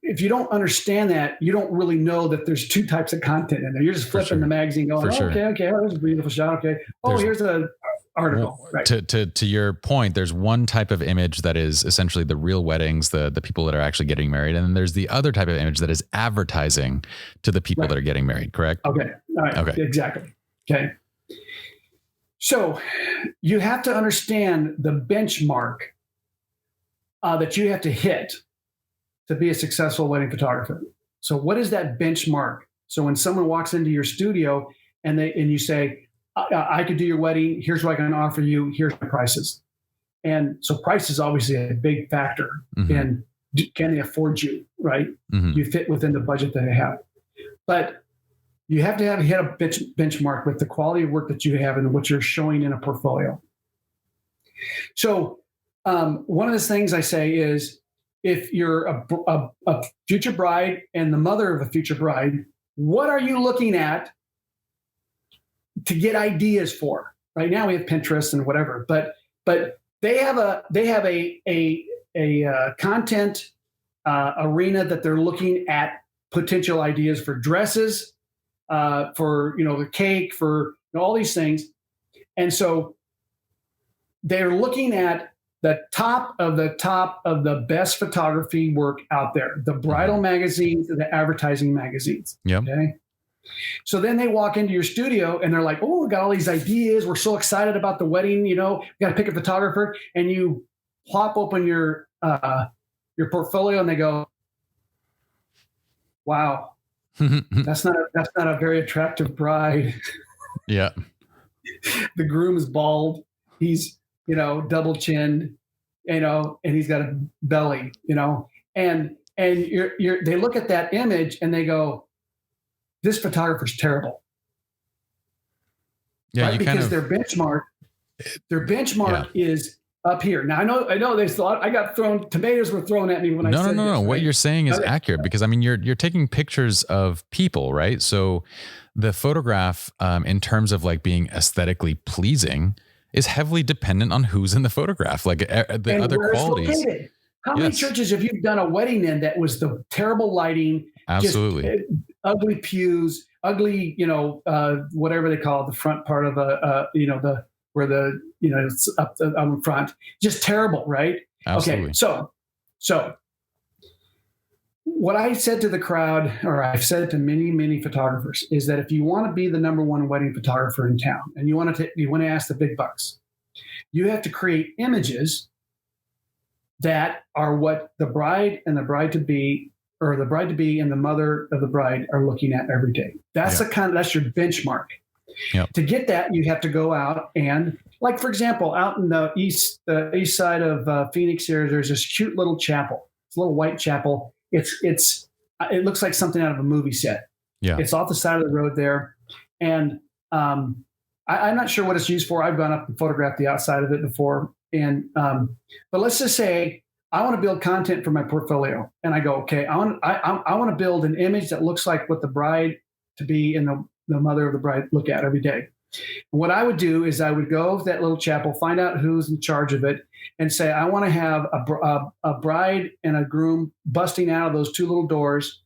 if you don't understand that, you don't really know that there's two types of content in there. You're just flipping the magazine going, okay, oh, there's a beautiful shot. Okay. Oh, here's an article. Well, right. To your point, there's one type of image that is essentially the real weddings, the people that are actually getting married. And then there's the other type of image that is advertising to the people that are getting married, correct? Okay. All right. Okay. Exactly. Okay. So you have to understand the benchmark that you have to hit to be a successful wedding photographer. So what is that benchmark? So when someone walks into your studio and you say, I could do your wedding, here's what I can offer you, here's my prices. And so price is obviously a big factor in can they afford you, right? You fit within the budget that they have. But you have to hit a benchmark with the quality of work that you have and what you're showing in a portfolio. So one of the things I say is, if you're a future bride and the mother of a future bride, what are you looking at to get ideas for? Right now we have Pinterest and whatever, but they have a content arena that they're looking at potential ideas for dresses, for the cake, for all these things, and so they're looking at the top of the best photography work out there, the bridal magazines and the advertising magazines. Yep. Okay. So then they walk into your studio and they're like, oh, we got all these ideas. We're so excited about the wedding. We got to pick a photographer, and you plop open your portfolio and they go, wow, that's not a very attractive bride. Yeah. The groom is bald. He's, double chinned, and he's got a belly, and they look at that image and they go, this photographer's terrible. Yeah. Right? Because their benchmark is up here. Now I know there's a lot, tomatoes were thrown at me when I said this. No. Right? What you're saying is accurate, because you're taking pictures of people, right? So the photograph, in terms of like being aesthetically pleasing, is heavily dependent on who's in the photograph, like the other qualities. How many Yes, churches have you done a wedding in that was the terrible lighting, just absolutely. ugly pews, ugly, whatever they call it, the front part of the where the, it's up on the front, just terrible, right? Okay, Absolutely. so what I said to the crowd, or I've said to many, many photographers, is that if you want to be the number one wedding photographer in town, and you want to ask the big bucks, you have to create images that are what the bride and the bride to be, or the bride to be and the mother of the bride are looking at every day. That's that's your benchmark. Yep. To get that, you have to go out and, like, for example, out in the east side of Phoenix here, there's this cute little chapel. It's a little white chapel. It looks like something out of a movie set. Yeah. It's off the side of the road there, and I'm not sure what it's used for. I've gone up and photographed the outside of it before, and but let's just say I want to build content for my portfolio, and I go, okay, I want to build an image that looks like what the bride to be and the mother of the bride look at every day. And what I would do is I would go to that little chapel, find out who's in charge of it, and say, I want to have a bride and a groom busting out of those two little doors.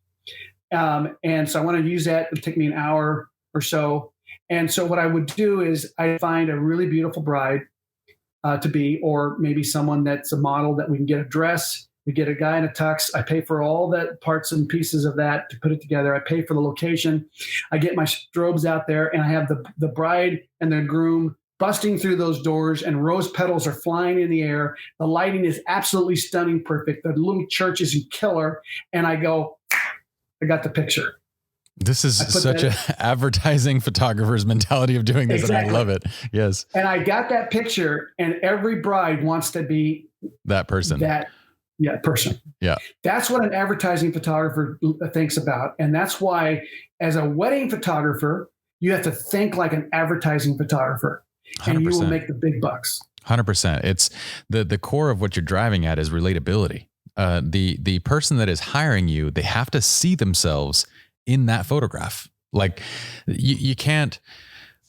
And so I want to use that. It'll take me an hour or so. And so what I would do is I find a really beautiful bride to be, or maybe someone that's a model that we can get a dress. We get a guy in a tux. I pay for all the parts and pieces of that to put it together. I pay for the location. I get my strobes out there, and I have the bride and the groom busting through those doors, and rose petals are flying in the air. The lighting is absolutely stunning, perfect. The little church is killer. And I go, I got the picture. This is such an advertising photographer's mentality of doing this, exactly. And I love it. Yes. And I got that picture, and every bride wants to be that person. Person. Yeah. That's what an advertising photographer thinks about. And that's why, as a wedding photographer, you have to think like an advertising photographer, 100%. And you will make the big bucks. 100%. It's the core of what you're driving at is relatability. The person that is hiring you, they have to see themselves in that photograph. Like you can't,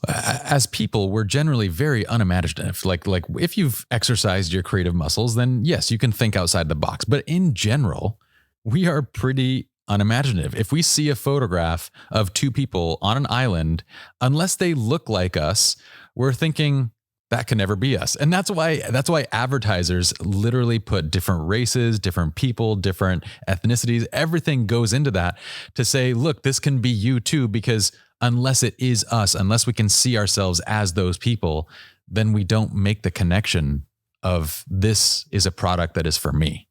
as people, we're generally very unimaginative. Like if you've exercised your creative muscles, then yes, you can think outside the box. But in general, we are pretty unimaginative. If we see a photograph of two people on an island, unless they look like us, we're thinking that can never be us. And that's why advertisers literally put different races, different people, different ethnicities, everything goes into that to say, look, this can be you too, because unless it is us, unless we can see ourselves as those people, then we don't make the connection of this is a product that is for me.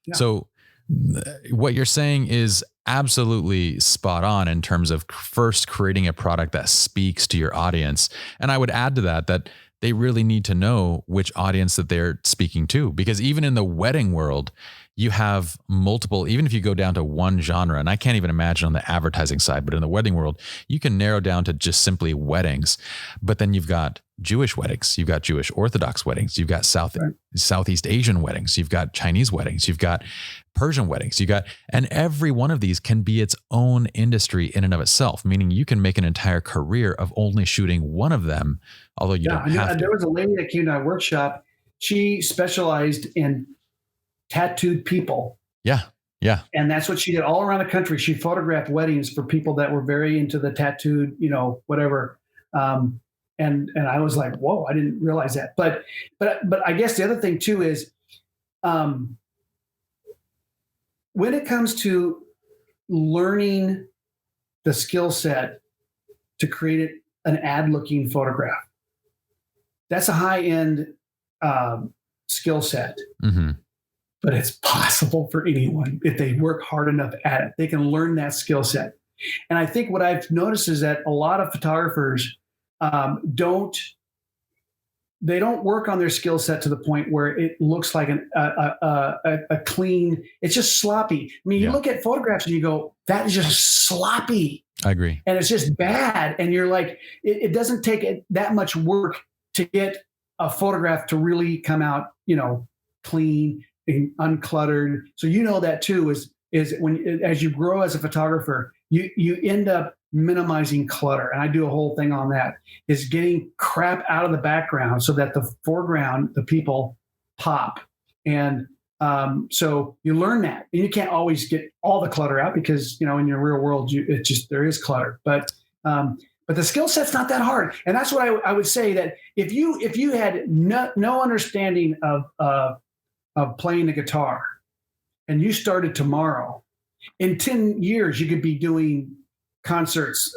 Yeah. So what you're saying is absolutely spot on in terms of first creating a product that speaks to your audience. And I would add to that they really need to know which audience that they're speaking to, because even in the wedding world, you have multiple, even if you go down to one genre, and I can't even imagine on the advertising side, but in the wedding world, you can narrow down to just simply weddings. But then you've got Jewish weddings, you've got Jewish Orthodox weddings, you've got Southeast Asian weddings, you've got Chinese weddings, you've got Persian weddings, and every one of these can be its own industry in and of itself, meaning you can make an entire career of only shooting one of them, although you don't have to. There was a lady that came to our workshop. She specialized in tattooed people. Yeah. Yeah. And that's what she did all around the country. She photographed weddings for people that were very into the tattooed, whatever. And I was like, whoa, I didn't realize that. But I guess the other thing too is, when it comes to learning the skill set to create an ad-looking photograph, that's a high-end skill set. Mm-hmm. But it's possible for anyone if they work hard enough at it. They can learn that skill set. And I think what I've noticed is that a lot of photographers don't work on their skill set to the point where it looks like a clean, it's just sloppy. I mean, you look at photographs and you go, that is just sloppy. I agree. And it's just bad. And you're like, it doesn't take that much work to get a photograph to really come out, clean and uncluttered. So that too is when, as you grow as a photographer, you end up minimizing clutter. And I do a whole thing on that, is getting crap out of the background so that the foreground, the people pop. And So you learn that, and you can't always get all the clutter out because, in your real world, there is clutter. But the skill set's not that hard, and that's what I would say, that if you had no understanding of playing the guitar, and you started tomorrow, in 10 years you could be doing concerts.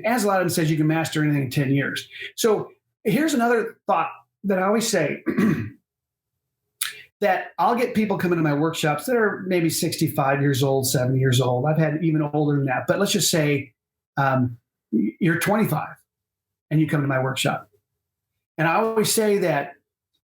As Aladdin says, you can master anything in 10 years. So here's another thought that I always say. That I'll get people coming to my workshops that are maybe 65 years old, 70 years old. I've had even older than that. But let's just say you're 25 and you come to my workshop. And I always say that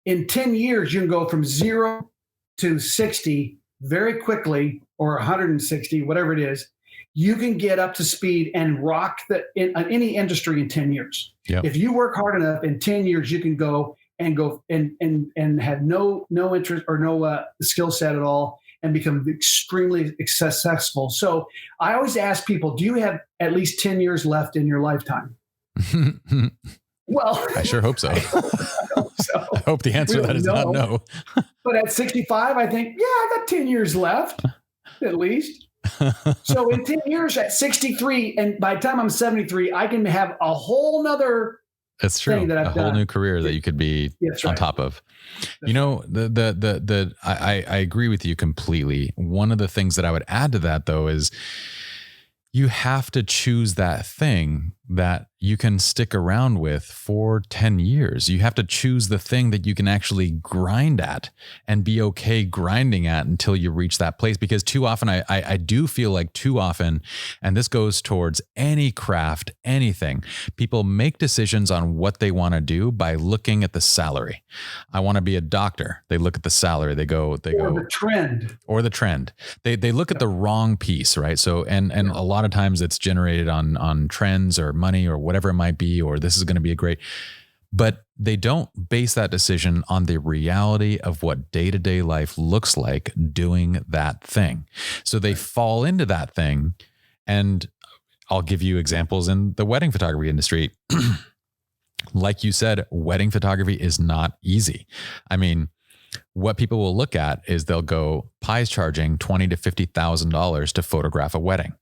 in 10 years, you can go from 0 to 60 very quickly, or 160, whatever it is. You can get up to speed and rock in any industry in 10 years. Yep. If you work hard enough, in 10 years, you can go and have no interest or no skill set at all, and become extremely successful. So I always ask people, do you have at least 10 years left in your lifetime? Well, I sure hope so. I hope so. I hope the answer to that is not no. But at 65, I think, I got 10 years left, at least. So in 10 years, at 63, and by the time I'm 73, I can have a whole nother That's true. That a whole new career that you could be on top of. I agree with you completely. One of the things that I would add to that, though, is you have to choose that thing that you can stick around with for 10 years. You have to choose the thing that you can actually grind at and be okay grinding at until you reach that place. Because too often, I do feel like too often, and this goes towards any craft, anything, people make decisions on what they want to do by looking at the salary. I want to be a doctor. They look at the salary. They go, the trend. They look at the wrong piece, right? So, and a lot of times it's generated on trends or money or whatever it might be, or this is going to be a great, but they don't base that decision on the reality of what day-to-day life looks like doing that thing. So they fall into that thing. And I'll give you examples in the wedding photography industry. Like you said, wedding photography is not easy. I mean, what people will look at is they'll go, Pi's charging $20,000 to $50,000 to photograph a wedding.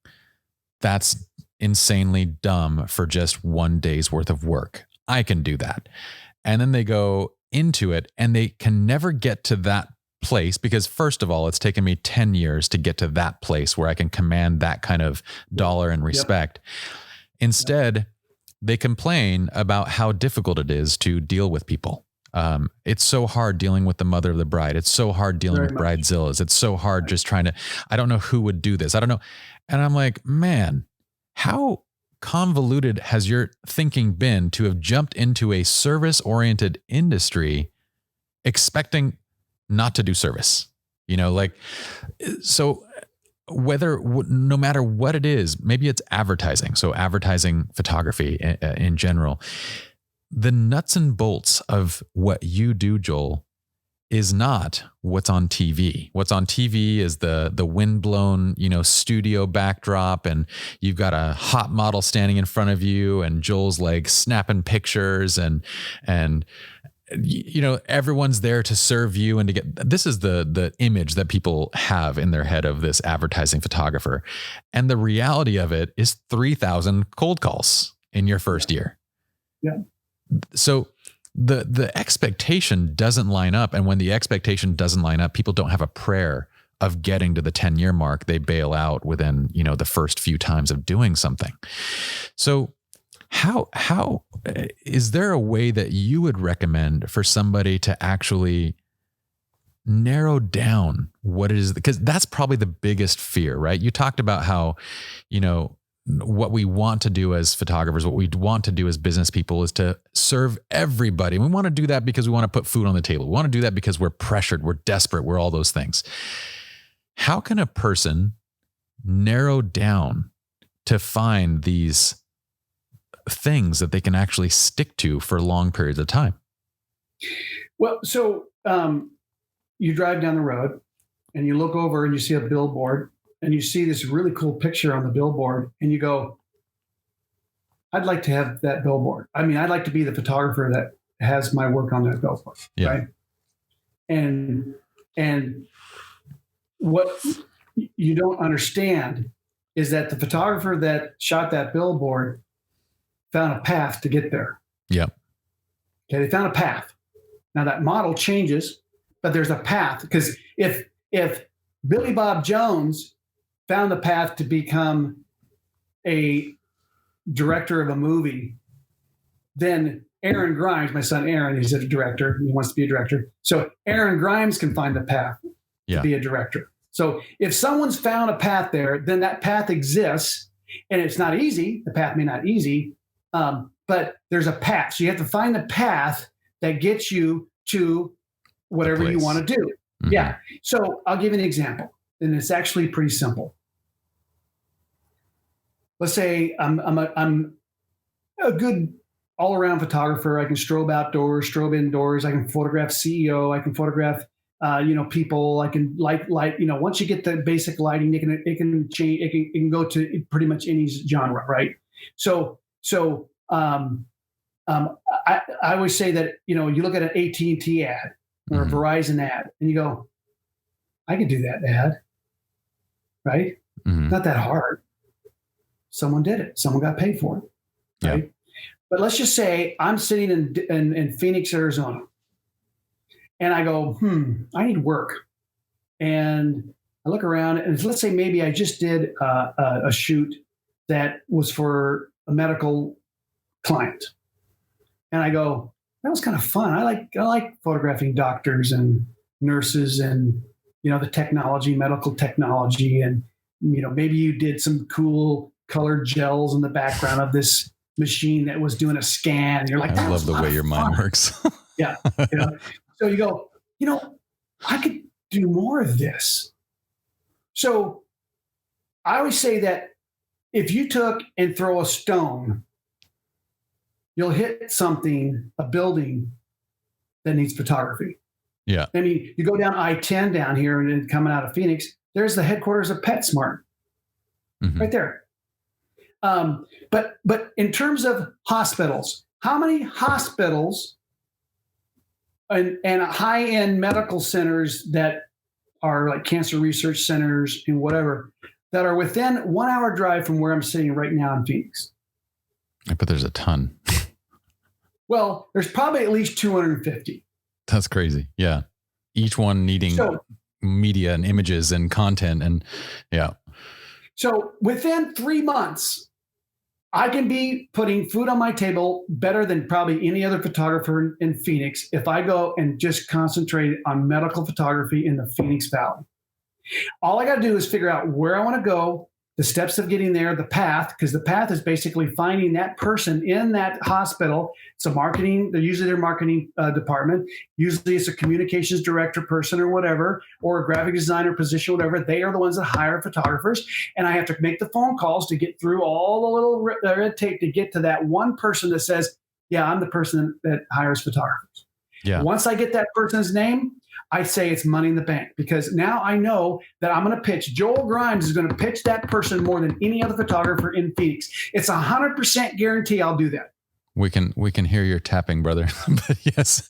That's insanely dumb for just one day's worth of work. I can do that. And then they go into it and they can never get to that place because, first of all, it's taken me 10 years to get to that place where I can command that kind of dollar and respect. Yep. Instead, they complain about how difficult it is to deal with people. It's so hard dealing with the mother of the bride. It's so hard dealing with bridezillas. It's so hard just trying to, I don't know who would do this. I don't know. And I'm like, man, how convoluted has your thinking been to have jumped into a service-oriented industry expecting not to do service? So no matter what it is, maybe it's advertising. So advertising photography in general, the nuts and bolts of what you do, Joel, is not what's on TV. What's on TV is the windblown, studio backdrop, and you've got a hot model standing in front of you, and Joel's like snapping pictures, and everyone's there to serve you and to get. This is the image that people have in their head of this advertising photographer, and the reality of it is 3,000 cold calls in your first year. Yeah. So the expectation doesn't line up. And when the expectation doesn't line up, people don't have a prayer of getting to the 10-year mark. They bail out within, the first few times of doing something. So how is there a way that you would recommend for somebody to actually narrow down what it is? Because that's probably the biggest fear, right? You talked about how, what we want to do as photographers, what we want to do as business people is to serve everybody. We want to do that because we want to put food on the table. We want to do that because we're pressured, we're desperate, we're all those things. How can a person narrow down to find these things that they can actually stick to for long periods of time? Well, so you drive down the road and you look over and you see a billboard, and you see this really cool picture on the billboard, and you go, I'd like to have that billboard. I mean, I'd like to be the photographer that has my work on that billboard, right? And And what you don't understand is that the photographer that shot that billboard found a path to get there. Yep. Okay, they found a path. Now that model changes, but there's a path, because if Billy Bob Jones found the path to become a director of a movie, then Aaron Grimes, my son Aaron, he's a director. He wants to be a director. So Aaron Grimes can find the path to be a director. So if someone's found a path there, then that path exists, and it's not easy. The path may not be easy, but there's a path. So you have to find the path that gets you to whatever you want to do. Mm-hmm. Yeah. So I'll give you an example, and it's actually pretty simple. Let's say I'm a good all-around photographer. I can strobe outdoors, strobe indoors. I can photograph CEO. I can photograph, people. I can light. Once you get the basic lighting, it can change. It can go to pretty much any genre, right? So I always say that, you look at an AT&T ad or a Verizon ad, and you go, I could do that ad, right? Mm-hmm. Not that hard. Someone did it. Someone got paid for it, right? Yep. But let's just say I'm sitting in Phoenix, Arizona, and I go, I need work. And I look around, and let's say maybe I just did a shoot that was for a medical client. And I go, that was kind of fun. I like photographing doctors and nurses and, the technology, medical technology. And, maybe you did some cool colored gels in the background of this machine that was doing a scan. You're like, I love the way your mind works. Yeah. So you go, I could do more of this. So I always say that if you took and throw a stone, you'll hit a building that needs photography. Yeah. I mean, you go down I-10 down here and then coming out of Phoenix, there's the headquarters of PetSmart right there. But in terms of hospitals, how many hospitals and high-end medical centers that are like cancer research centers and whatever that are within 1 hour drive from where I'm sitting right now in Phoenix? I bet there's a ton. Well, there's probably at least 250. That's crazy. Yeah. Each one needing media and images and content. And yeah. So within 3 months, I can be putting food on my table better than probably any other photographer in Phoenix if I go and just concentrate on medical photography in the Phoenix Valley. All I got to do is figure out where I want to go, the steps of getting there, the path, because the path is basically finding that person in that hospital. It's usually their marketing department. Usually it's a communications director person or whatever, or a graphic designer position, whatever. They are the ones that hire photographers. And I have to make the phone calls to get through all the little red tape to get to that one person that says, yeah, I'm the person that hires photographers. Yeah. Once I get that person's name, I say it's money in the bank, because now I know that I'm going to pitch. Joel Grimes is going to pitch that person more than any other photographer in Phoenix. It's 100% guarantee I'll do that. We can hear your tapping, brother. But yes,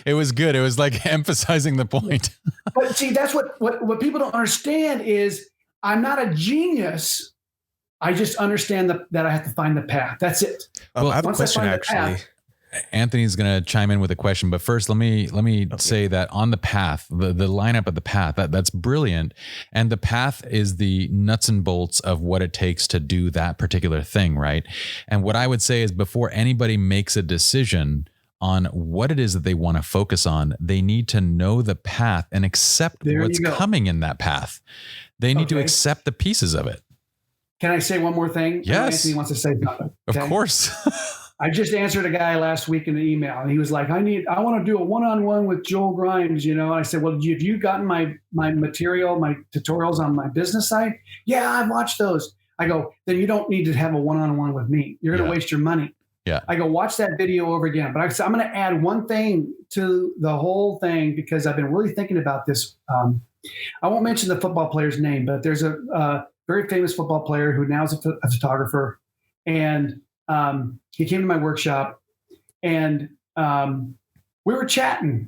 it was good. It was like emphasizing the point. But see, that's what people don't understand is I'm not a genius. I just understand that I have to find the path. That's it. Well, I have a question actually. Anthony's going to chime in with a question, but first let me say that on the path, the lineup of the path, that's brilliant. And the path is the nuts and bolts of what it takes to do that particular thing, right? And what I would say is before anybody makes a decision on what it is that they want to focus on, they need to know the path and accept what's coming in that path. They need to accept the pieces of it. Can I say one more thing? Yes. Anthony wants to say something. Okay? Of course. I just answered a guy last week in an email, and he was like, I want to do a one-on-one with Joel Grimes, And I said, well, have you gotten my material, my tutorials on my business site? Yeah, I've watched those. I go, then you don't need to have a one-on-one with me. You're going to waste your money. Yeah. I go, watch that video over again. But I said, I'm going to add one thing to the whole thing because I've been really thinking about this. I won't mention the football player's name, but there's a very famous football player who now is a photographer. And he came to my workshop, and we were chatting,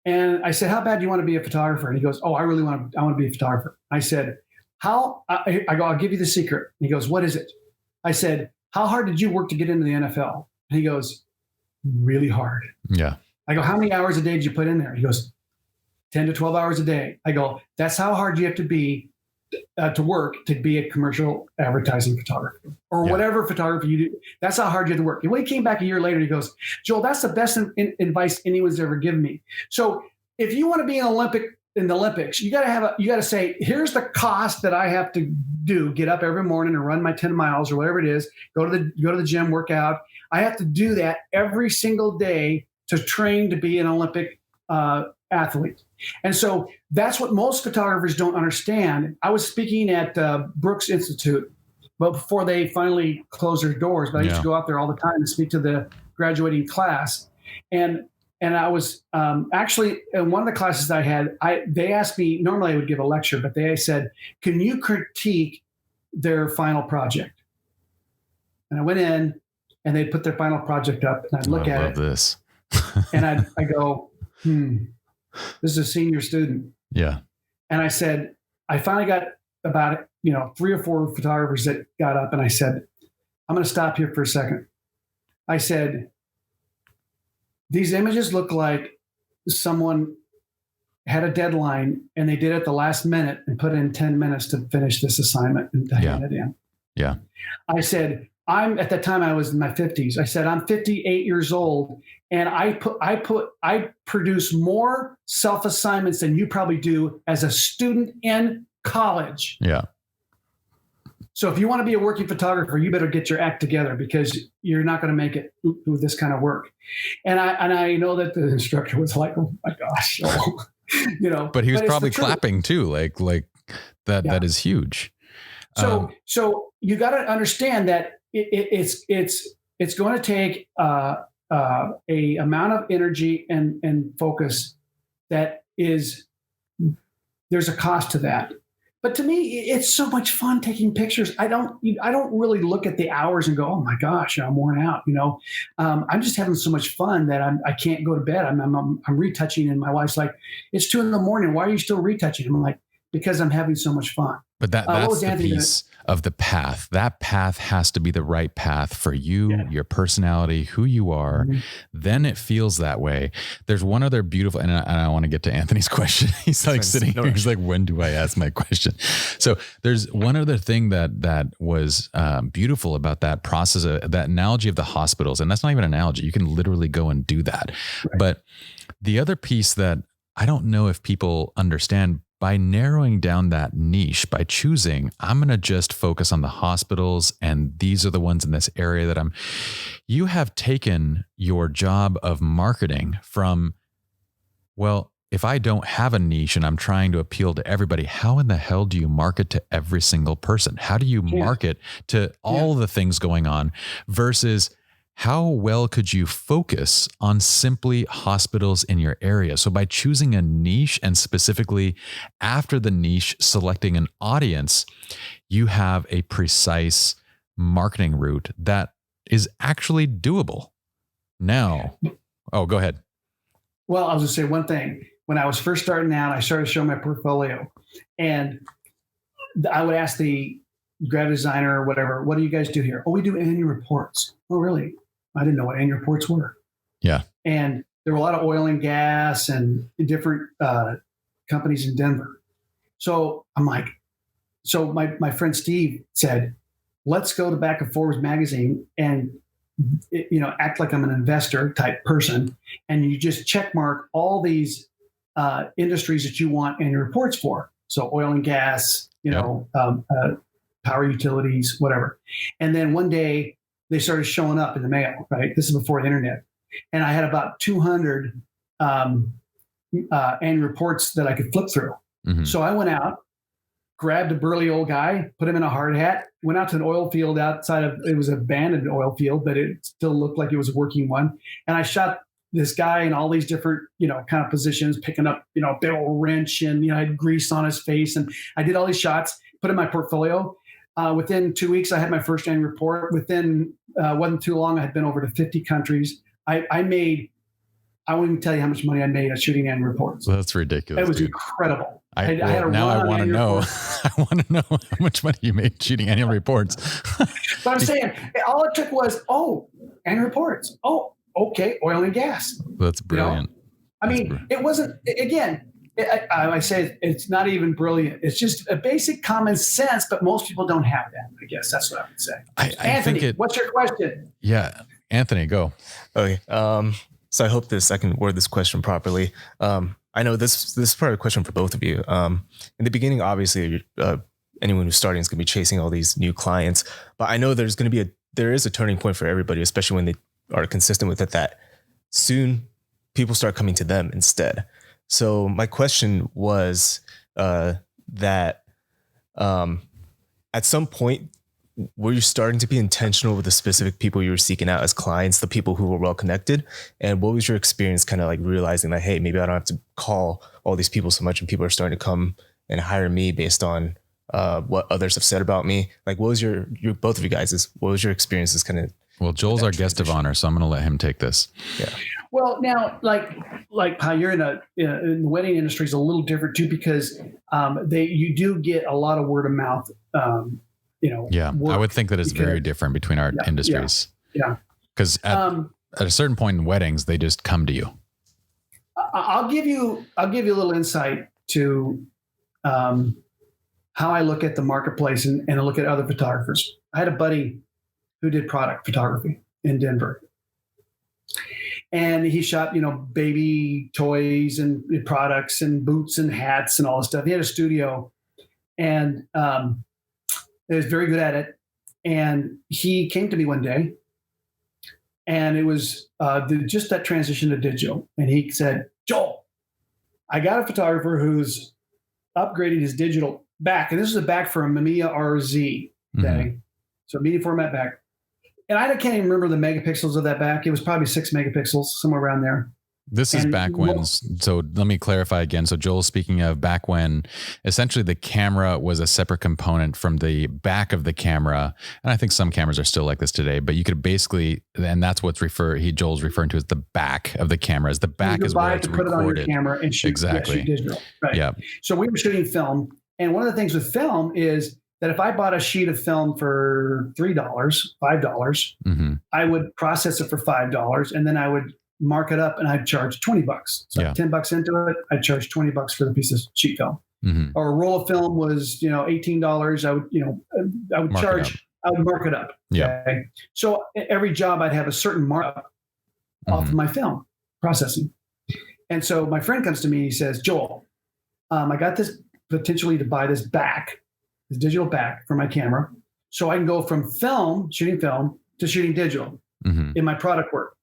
And I said, how bad do you want to be a photographer? And he goes, oh, I want to be a photographer. I said, I go, I'll give you the secret. And he goes, what is it? I said, how hard did you work to get into the NFL? And he goes, really hard. Yeah. I go, how many hours a day did you put in there? He goes, 10 to 12 hours a day. I go, that's how hard you have to be to work to be a commercial advertising photographer or whatever photography you do. That's how hard you have to work. And when he came back a year later, he goes, Joel, that's the best advice anyone's ever given me. So if you want to be in the Olympics, you got to say, here's the cost that I have to do, get up every morning and run my 10 miles or whatever it is, go to the gym, work out. I have to do that every single day to train to be an Olympic athlete. And so that's what most photographers don't understand. I was speaking at Brooks Institute, but before they finally closed their doors, but I used to go out there all the time and speak to the graduating class. And I was actually in one of the classes that I had, they asked me, normally I would give a lecture, but they said, can you critique their final project? And I went in and they put their final project up and I'd look at it. I love this. And I go, this is a senior student. Yeah. And I said, I finally got about, 3 or 4 photographers that got up and I said, I'm going to stop here for a second. I said, these images look like someone had a deadline and they did it the last minute and put in 10 minutes to finish this assignment and to hand it in. Yeah. I said, at that time I was in my 50s. I said, I'm 58 years old and I produce more self-assignments than you probably do as a student in college. Yeah. So if you want to be a working photographer, you better get your act together because you're not going to make it with this kind of work. And I know that the instructor was like, oh my gosh, but he was probably clapping too. Like that, That is huge. So you got to understand that it's going to take a amount of energy and focus that there's a cost to that. But to me, it's so much fun taking pictures. I don't really look at the hours and go, oh my gosh, I'm worn out. I'm just having so much fun that I can't go to bed. I'm retouching, and my wife's like, it's 2 a.m. Why are you still retouching? I'm like, because I'm having so much fun. But that's the piece of the path. That path has to be the right path for you, your personality, who you are. Mm-hmm. Then it feels that way. There's one other beautiful, and I want to get to Anthony's question. He's like sitting here. He's like, when do I ask my question? So there's one other thing that was beautiful about that process, that analogy of the hospitals. And that's not even an analogy. You can literally go and do that. Right. But the other piece that I don't know if people understand, by narrowing down that niche, by choosing, I'm going to just focus on the hospitals and these are the ones in this area that you have taken your job of marketing from, well, if I don't have a niche and I'm trying to appeal to everybody, how in the hell do you market to every single person? How do you market to all the things going on versus how well could you focus on simply hospitals in your area? So by choosing a niche and specifically after the niche, selecting an audience, you have a precise marketing route that is actually doable. Now, go ahead. Well, I was going to say one thing. When I was first starting out, I started showing my portfolio and I would ask the graphic designer or whatever, what do you guys do here? Oh, we do annual reports. Oh, really? I didn't know what annual reports were. Yeah. And there were a lot of oil and gas and different companies in Denver. So I'm like, my friend Steve said, let's go to Back and Forwards magazine and, act like I'm an investor type person. And you just check mark all these industries that you want annual reports for. So oil and gas, power utilities, whatever. And then one day, they started showing up in the mail, right? This is before the internet. And I had about 200 annual reports that I could flip through. Mm-hmm. So I went out, grabbed a burly old guy, put him in a hard hat, went out to an oil field outside of, it was an abandoned oil field, but it still looked like it was a working one. And I shot this guy in all these different, kind of positions, picking up, big old wrench and, I had grease on his face. And I did all these shots, put in my portfolio. Within 2 weeks, I had my first annual report. Within wasn't too long, I had been over to 50 countries. I made I won't even tell you how much money I made at shooting annual reports. That's ridiculous. It was dude. incredible. I want to know. I want to know how much money you made shooting annual reports. But I'm saying all it took was, annual reports. Oh, okay, oil and gas. That's brilliant. It wasn't, again, I say it's not even brilliant. It's just a basic common sense, but most people don't have that. I guess that's what I would say. Anthony, what's your question? Yeah, Anthony, go. Okay. So I hope I can word this question properly. I know this is probably a question for both of you. In the beginning, obviously, anyone who's starting is going to be chasing all these new clients, but I know there is a turning point for everybody, especially when they are consistent with it, that soon people start coming to them instead. So my question was that at some point, were you starting to be intentional with the specific people you were seeking out as clients, the people who were well connected? And what was your experience kind of like realizing that, hey, maybe I don't have to call all these people so much and people are starting to come and hire me based on what others have said about me? Like, what was your both of you guys, what was your experiences kind of? Well, Joel's our guest of honor, so I'm going to let him take this. Yeah. Well, now, like how you're in the wedding industry is a little different too, because you do get a lot of word of mouth. I would think that it's very different between our industries. Yeah. Because at a certain point in weddings, they just come to you. I'll give you a little insight to how I look at the marketplace and I look at other photographers. I had a buddy who did product photography in Denver. And he shot, baby toys and products and boots and hats and all this stuff. He had a studio and he was very good at it. And he came to me one day and it was just that transition to digital. And he said, Joel, I got a photographer who's upgrading his digital back. And this is a back for a Mamiya RZ. Okay. Mm-hmm. So medium format back. And I can't even remember the megapixels of that back. It was probably 6 megapixels, somewhere around there. This is back when, so let me clarify again. So Joel's speaking of back when essentially the camera was a separate component from the back of the camera. And I think some cameras are still like this today, but you could basically, and that's what's Joel's referring to as the back of the camera. The back is where it's recorded. Put it on your camera and shoot, exactly. Shoot digital. Right. Yeah. So we were shooting film. And one of the things with film is that if I bought a sheet of film for $3, $5, mm-hmm. I would process it for $5 and then I would mark it up and I'd charge $20. So $10 into it, I'd charge $20 for the piece of sheet film. Mm-hmm. Or a roll of film was, $18. I would mark it up. Yeah. Okay? So every job I'd have a certain markup off of my film processing. And so my friend comes to me, he says, Joel, I got this potentially to buy this digital back for my camera. So I can go from shooting film to shooting digital in my product work.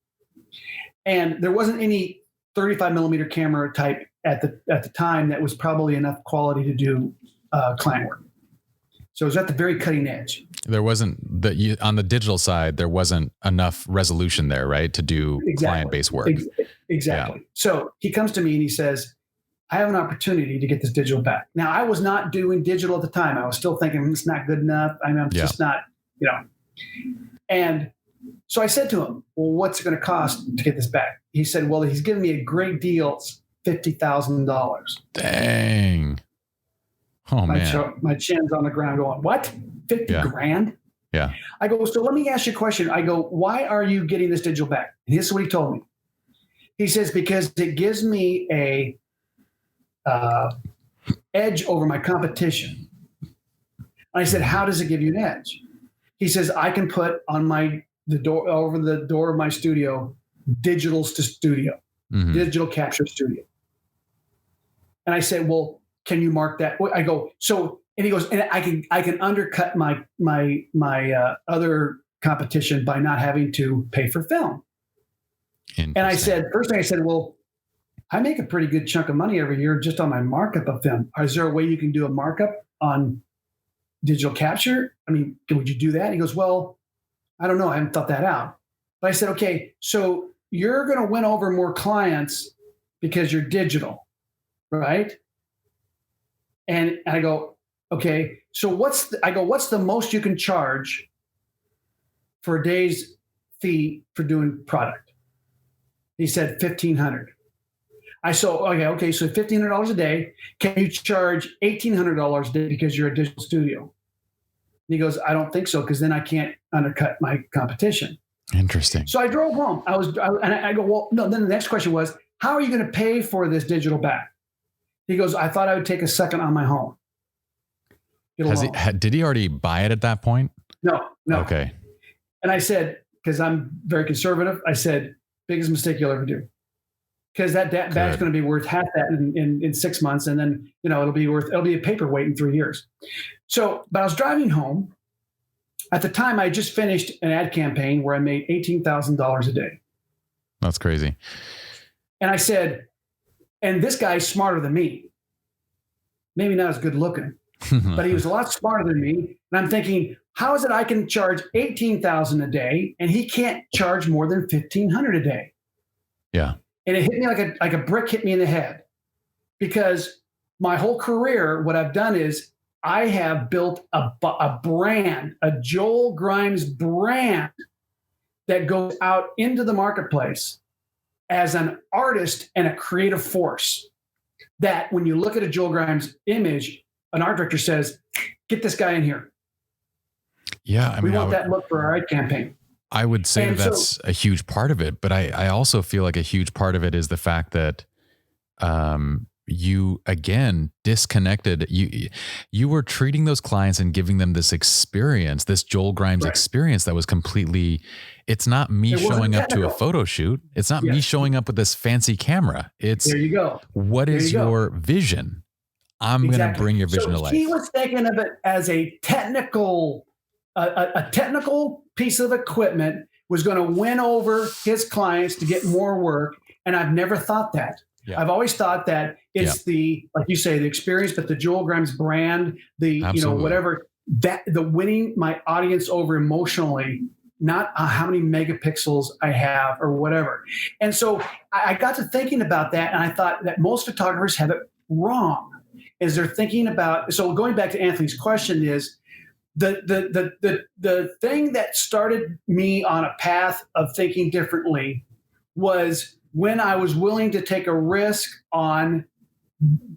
And there wasn't any 35 millimeter camera type at the time that was probably enough quality to do client work. So it was at the very cutting edge. There wasn't on the digital side, there wasn't enough resolution there, right? To do client-based work. Exactly. Yeah. So he comes to me and he says, I have an opportunity to get this digital back. Now, I was not doing digital at the time. I was still thinking it's not good enough. I'm just not, And so I said to him, well, what's it going to cost to get this back? He said, well, he's giving me a great deal, $50,000. Dang. Oh, man. My chin's on the ground going, what? 50 grand? Yeah. I go, so let me ask you a question. I go, why are you getting this digital back? And this is what he told me. He says, because it gives me a edge over my competition. And I said, how does it give you an edge? He says, I can put on the door of my studio, digitals to studio, digital capture studio. And I said, well, can you mark that? I go, so, and he goes, and I can undercut my other competition by not having to pay for film. And I said, first thing I said, well, I make a pretty good chunk of money every year just on my markup of film. Is there a way you can do a markup on digital capture? I mean, would you do that? He goes, well, I don't know. I haven't thought that out. But I said, okay, so you're going to win over more clients because you're digital, right? And I go, okay, so what's the most you can charge for a day's fee for doing product? He said, 1,500. I said, okay, so $1,500 a day. Can you charge $1,800 a day because you're a digital studio? And he goes, I don't think so, because then I can't undercut my competition. Interesting. So I drove home. I go, well, no. Then the next question was, how are you going to pay for this digital back? He goes, I thought I would take a second on my home. Did he already buy it at that point? No. Okay. And I said, because I'm very conservative, I said, biggest mistake you'll ever do. Because that bag's going to be worth half that in 6 months. And then, it'll be a paperweight in 3 years. So, but I was driving home. At the time, I just finished an ad campaign where I made $18,000 a day. That's crazy. And I said, and this guy's smarter than me. Maybe not as good looking, but he was a lot smarter than me. And I'm thinking, how is it I can charge $18,000 a day and he can't charge more than $1,500 a day? Yeah. And it hit me like a brick hit me in the head, because my whole career, what I've done is I have built a brand, a Joel Grimes brand that goes out into the marketplace as an artist and a creative force. That when you look at a Joel Grimes image, an art director says, get this guy in here. Yeah. I mean, we want that look for our ad campaign. I would say that's a huge part of it, but I also feel like a huge part of it is the fact that you, again, disconnected. You were treating those clients and giving them this experience, this Joel Grimes experience that was completely, it's not me showing up to a photo shoot. It's not me showing up with this fancy camera. It's, there you go. What is your vision? I'm going to bring your vision to life. He was thinking of it as a technical piece of equipment was going to win over his clients to get more work. And I've never thought that. Yeah. I've always thought that it's like you say, the experience, but the Joel Grimes brand, whatever, that the winning my audience over emotionally, not how many megapixels I have or whatever. And so I got to thinking about that. And I thought that most photographers have it wrong, is they're thinking about, so going back to Anthony's question is, the thing that started me on a path of thinking differently was when I was willing to take a risk on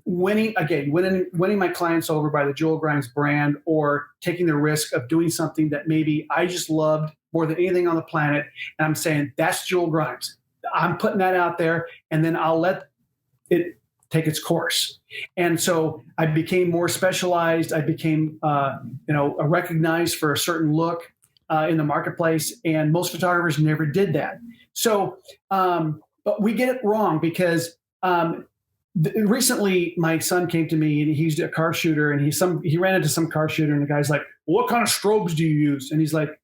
winning my clients over by the Joel Grimes brand, or taking the risk of doing something that maybe I just loved more than anything on the planet. And I'm saying, that's Joel Grimes. I'm putting that out there, and then I'll let it take its course. And so I became more specialized. I became, recognized for a certain look in the marketplace. And most photographers never did that. So, but we get it wrong, because recently my son came to me, and he's a car shooter, and he ran into some car shooter, and the guy's like, what kind of strobes do you use? And he's like,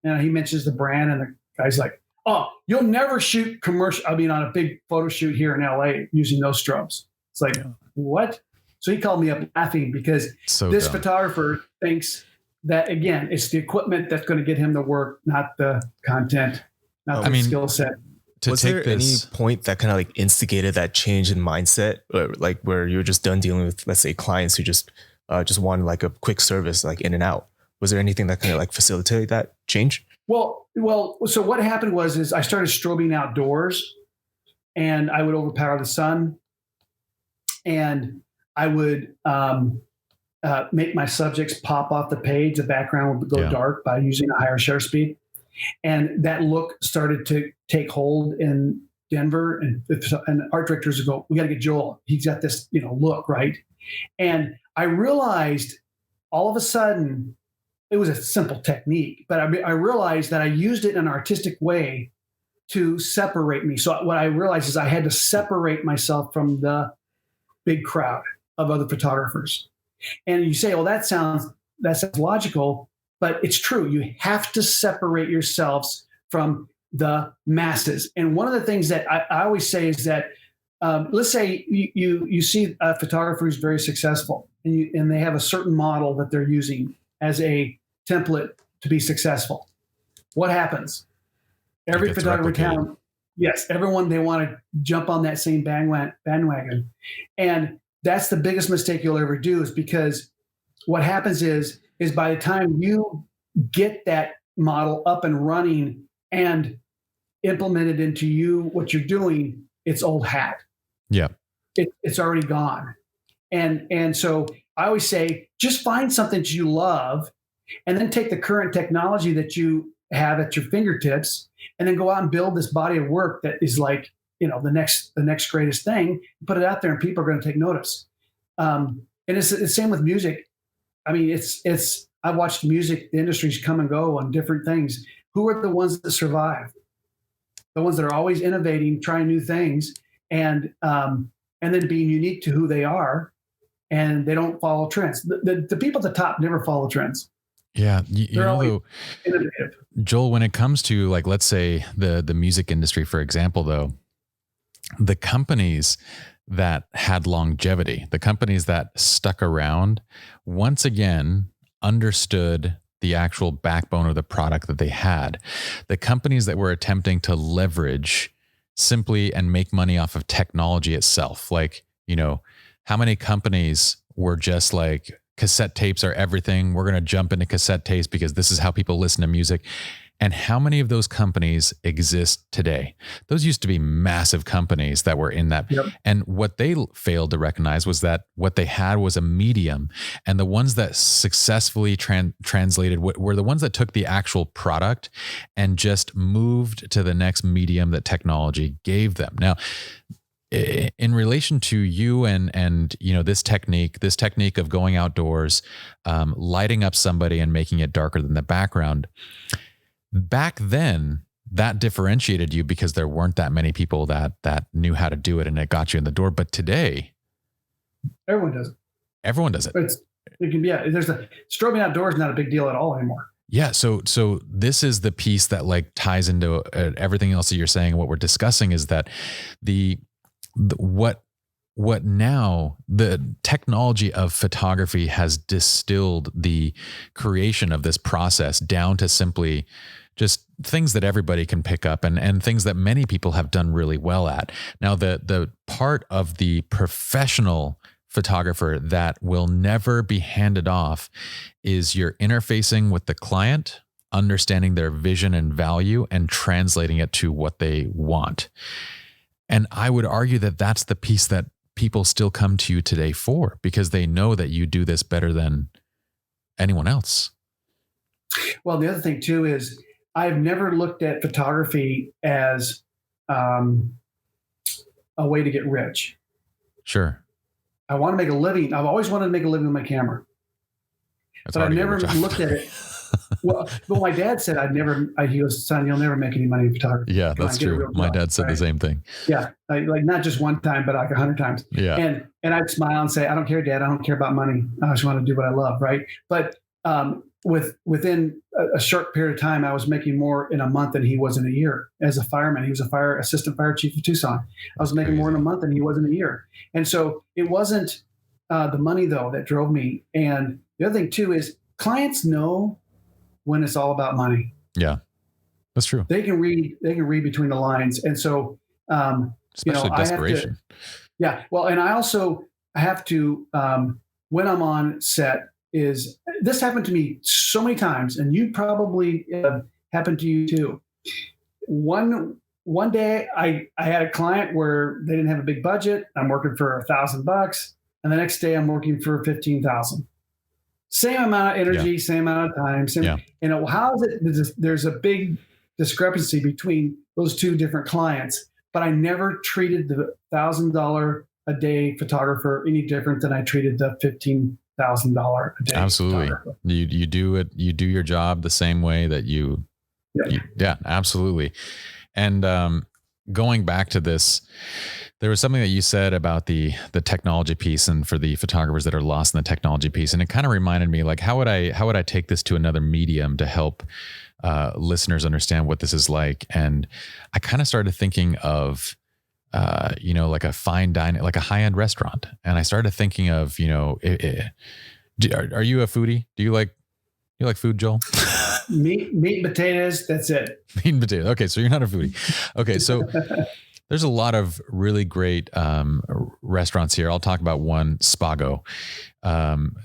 he mentions the brand, and the guy's like, oh, you'll never shoot on a big photo shoot here in LA using those strobes. It's like, what? So he called me up laughing, because this photographer thinks that, again, it's the equipment that's going to get him the work, not the content, not the skill set. Was there any point that kind of like instigated that change in mindset, like where you're just done dealing with, let's say, clients who just wanted like a quick service, like in and out? Was there anything that kind of like facilitated that change? Well, so what happened was I started strobing outdoors, and I would overpower the sun, and I would make my subjects pop off the page. The background would go dark by using a higher shutter speed. And that look started to take hold in Denver, and art directors would go, we got to get Joel. He's got this, look, right? And I realized all of a sudden, it was a simple technique, but I realized that I used it in an artistic way to separate me. So what I realized is I had to separate myself from the big crowd of other photographers. And you say, well, that sounds logical, but it's true. You have to separate yourselves from the masses. And one of the things that I always say is that, let's say you see a photographer who's very successful, and they have a certain model that they're using as a template to be successful. What happens? Every photographer in town, everyone, they want to jump on that same bandwagon. And that's the biggest mistake you'll ever do, is because what happens is by the time you get that model up and running and implemented into you what you're doing, it's old hat. Yeah. It's already gone. And so I always say, just find something that you love, and then take the current technology that you have at your fingertips, and then go out and build this body of work that is like, the next greatest thing. Put it out there, and people are going to take notice. And it's the same with music. I mean, I've watched music, the industries come and go on different things. Who are the ones that survive? The ones that are always innovating, trying new things, and then being unique to who they are, and they don't follow trends. The people at the top never follow trends. Yeah. They're always innovative. Joel, when it comes to, like, let's say the music industry, for example, though, the companies that had longevity, the companies that stuck around, once again understood the actual backbone of the product that they had. The companies that were attempting to leverage simply and make money off of technology itself, like, how many companies were just like, cassette tapes are everything, we're going to jump into cassette tapes because this is how people listen to music. And how many of those companies exist today? Those used to be massive companies that were in that. Yep. And what they failed to recognize was that what they had was a medium. And the ones that successfully translated were the ones that took the actual product and just moved to the next medium that technology gave them. Now, in relation to you and this technique of going outdoors, lighting up somebody and making it darker than the background, back then that differentiated you because there weren't that many people that knew how to do it, and it got you in the door. But today, everyone does it. Everyone does it. It can be. There's strobing outdoors is not a big deal at all anymore. Yeah. So this is the piece that like ties into everything else that you're saying. What we're discussing is that what now the technology of photography has distilled the creation of this process down to simply just things that everybody can pick up and things that many people have done really well at. Now, the part of the professional photographer that will never be handed off is you're interfacing with the client, understanding their vision and value, and translating it to what they want. And I would argue that that's the piece that people still come to you today for, because they know that you do this better than anyone else. Well, the other thing too is I've never looked at photography as a way to get rich. Sure. I want to make a living. I've always wanted to make a living with my camera. That's but I've never looked at it. Well, my dad said he goes, son, you'll never make any money in photography. Yeah, that's true. My dad said the same thing. Yeah. Like not just one time, but like 100 times. Yeah. And I'd smile and say, I don't care, Dad. I don't care about money. I just want to do what I love. Right. But within a short period of time, I was making more in a month than he was in a year as a fireman. He was a assistant fire chief of Tucson. I was making more in a month than he was in a year. And so it wasn't the money though that drove me. And the other thing too is clients know when it's all about money. Yeah, that's true. They can read between the lines. And so, especially desperation. Well, and I also have to, when I'm on set, this happened to me so many times, and you probably happened to you too. One day I had a client where they didn't have a big budget. I'm working for $1,000, and the next day I'm working for $15,000. Same amount of energy, same amount of time. How is it? There's a big discrepancy between those two different clients, but I never treated the $1,000 a day photographer any different than I treated the $15,000 a day. Absolutely. You do it. You do your job the same way that you. Yeah, absolutely. And going back to this, there was something that you said about the technology piece, and for the photographers that are lost in the technology piece. And it kind of reminded me, like, how would I take this to another medium to help listeners understand what this is like? And I kind of started thinking of, like a fine dining, like a high-end restaurant. And I started thinking of, are you a foodie? Do you like food, Joel? Meat and potatoes. That's it. Meat and potatoes. Okay. So you're not a foodie. Okay. So there's a lot of really great restaurants here. I'll talk about one, Spago.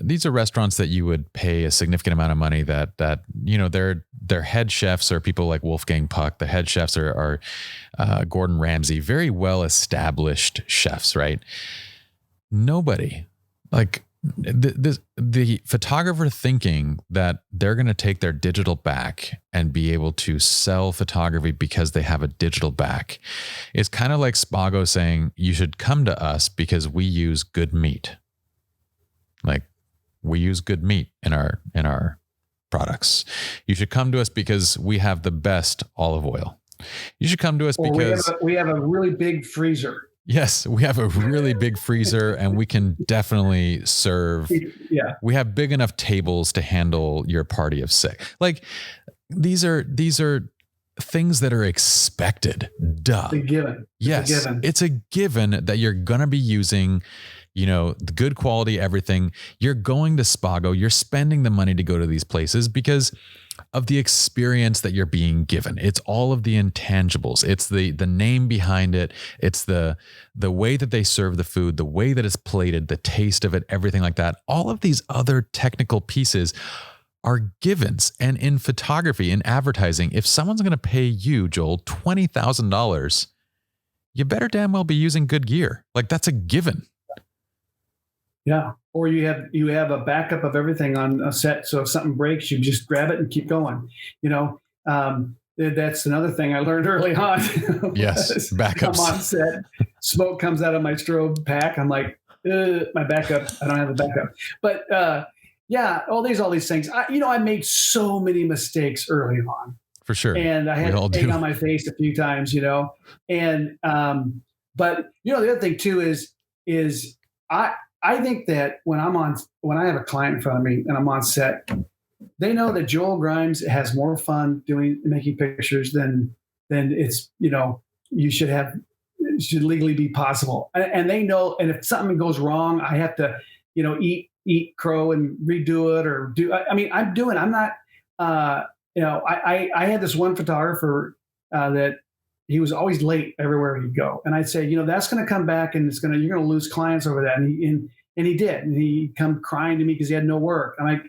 These are restaurants that you would pay a significant amount of money that they're their head chefs are people like Wolfgang Puck. The head chefs are Gordon Ramsay, very well established chefs, right? Nobody like the photographer thinking that they're going to take their digital back and be able to sell photography because they have a digital back. It's kind of like Spago saying you should come to us because we use good meat. Like we use good meat in our products. You should come to us because we have the best olive oil. You should come to us because we have a really big freezer. Yes, we have a really big freezer and we can definitely serve. Yeah. We have big enough tables to handle your party of six. Like these are things that are expected. Duh. It's a given. Yes. It's a given that you're going to be using, the good quality, everything. You're going to Spago. You're spending the money to go to these places because of the experience that you're being given. It's all of the intangibles. It's the name behind it. It's the way that they serve the food, the way that it's plated, the taste of it, everything like that. All of these other technical pieces are givens. And in photography, in advertising, if someone's going to pay you, Joel, $20,000, you better damn well be using good gear. Like that's a given. Yeah. Or you have a backup of everything on a set. So if something breaks, you just grab it and keep going. That's another thing I learned early on. Yes. Backups. I'm on set, smoke comes out of my strobe pack. I'm like, my backup. I don't have a backup. But all these things. I made so many mistakes early on. For sure. And I had egg on my face a few times, And but the other thing too is I think that when I have a client in front of me and I'm on set, they know that Joel Grimes has more fun making pictures than it's, it should legally be possible. And they know, and if something goes wrong, I have to, eat crow and redo it or I'm not, I had this one photographer that he was always late everywhere he'd go. And I'd say, that's going to come back and you're going to lose clients over that. And he did. And he'd come crying to me because he had no work. I'm like,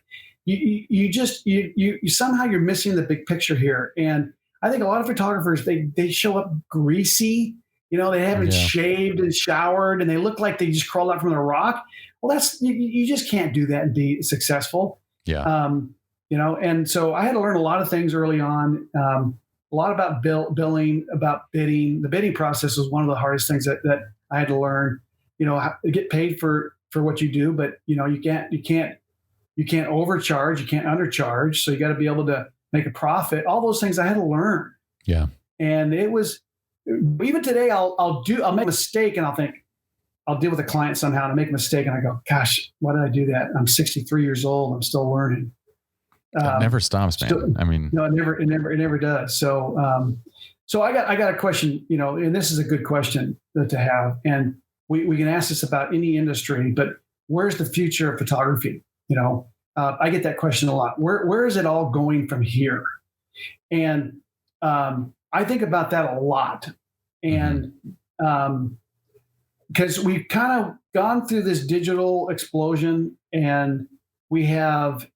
you somehow you're missing the big picture here. And I think a lot of photographers, they show up greasy, they haven't shaved and showered and they look like they just crawled out from the rock. Well, you just can't do that and be successful. Yeah. And so I had to learn a lot of things early on. A lot about billing, about bidding. The bidding process was one of the hardest things that I had to learn. Get paid for what you do, but you can't overcharge, you can't undercharge. So you got to be able to make a profit. All those things I had to learn. Yeah. And it was even today. I'll make a mistake and I'll think I'll deal with a client somehow and I make a mistake and I go, gosh, why did I do that? I'm 63 years old. I'm still learning. It never stops, man. No, it never does. So I got a question, and this is a good question to have. And we can ask this about any industry, but where's the future of photography? I get that question a lot. Where is it all going from here? And I think about that a lot. And because we've kind of gone through this digital explosion and we have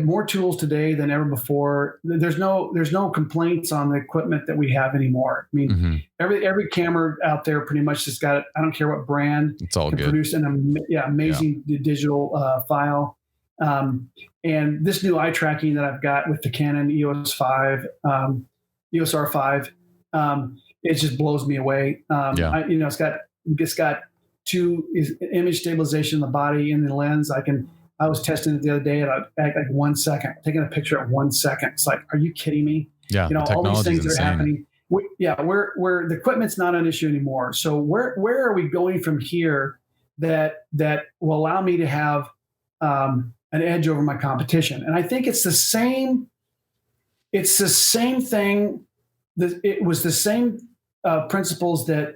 more tools today than ever before. There's no complaints on the equipment that we have anymore. I mean, every camera out there pretty much has got it. I don't care what brand. It's all good. Produce an amazing digital file. And this new eye tracking that I've got with the Canon EOS 5, EOS R5, it just blows me away. It's got image stabilization in the body and the lens. I was testing it the other day at like 1 second, taking a picture at 1 second. It's like, are you kidding me? Yeah, all these things are happening. Where the equipment's not an issue anymore. So where are we going from here that will allow me to have an edge over my competition? And I think it's the same. It's the same thing. It was the same principles that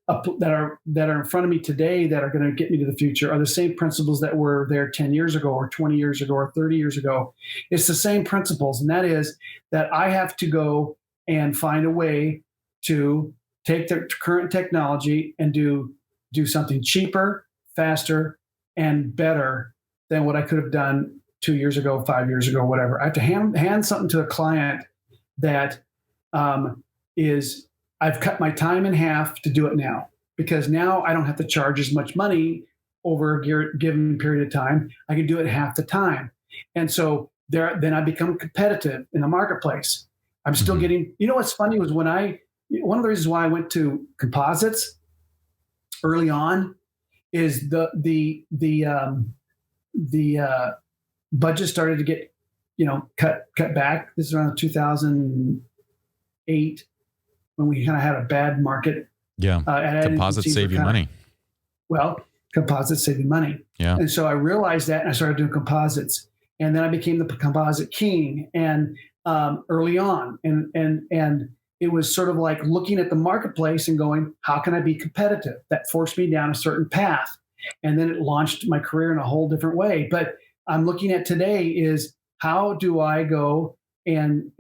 are in front of me today that are going to get me to the future are the same principles that were there 10 years ago or 20 years ago or 30 years ago. It's the same principles. And that is that I have to go and find a way to take the current technology and do something cheaper, faster, and better than what I could have done 2 years ago, 5 years ago, whatever. I have to hand something to a client that is, I've cut my time in half to do it now, because now I don't have to charge as much money over a given period of time. I can do it half the time. And so then I become competitive in the marketplace. I'm still getting, what's funny was one of the reasons why I went to composites early on is the budget started to get, cut back. This is around 2008 when we kind of had a bad market. Yeah. Composites save you money. Well, composites save you money. Yeah. And so I realized that, and I started doing composites, and then I became the composite king and early on. And it was sort of like looking at the marketplace and going, how can I be competitive? That forced me down a certain path. And then it launched my career in a whole different way. But I'm looking at today is, how do I go and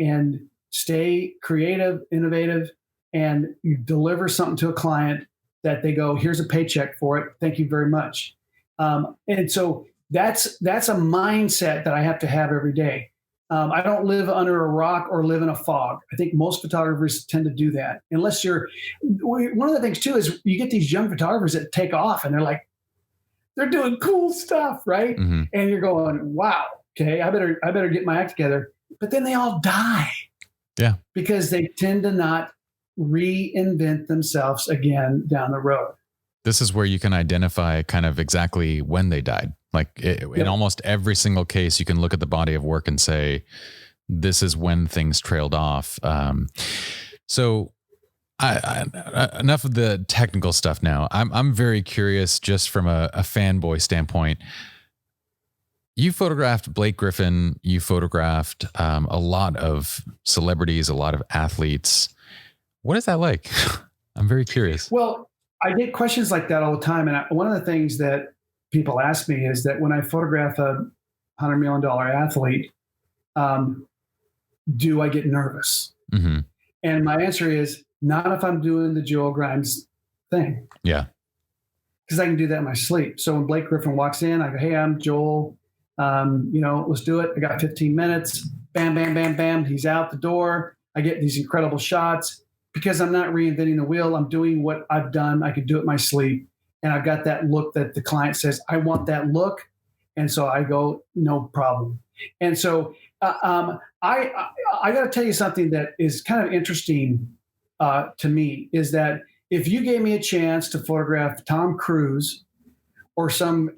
stay creative, innovative, and you deliver something to a client that they go, here's a paycheck for it. Thank you very much. And so that's a mindset that I have to have every day. I don't live under a rock or live in a fog. I think most photographers tend to do that. Unless one of the things too is you get these young photographers that take off and they're doing cool stuff, right? Mm-hmm. And you're going, wow, okay, I better get my act together. But then they all die. Yeah. Because they tend to not reinvent themselves again down the road. This is where you can identify kind of exactly when they died. In almost every single case, you can look at the body of work and say, this is when things trailed off. So enough of the technical stuff now. I'm very curious, just from a fanboy standpoint. You photographed Blake Griffin. You photographed a lot of celebrities, a lot of athletes. What is that like? I'm very curious. Well, I get questions like that all the time. And one of the things that people ask me is that when I photograph a $100 million athlete, do I get nervous? Mm-hmm. And my answer is, not if I'm doing the Joel Grimes thing. Yeah. Because I can do that in my sleep. So when Blake Griffin walks in, I go, hey, I'm Joel. Let's do it. I got 15 minutes. Bam, bam, bam, bam. He's out the door. I get these incredible shots because I'm not reinventing the wheel. I'm doing what I've done. I could do it in my sleep. And I've got that look that the client says, I want that look. And so I go, no problem. And so I got to tell you something that is kind of interesting to me, is that if you gave me a chance to photograph Tom Cruise or some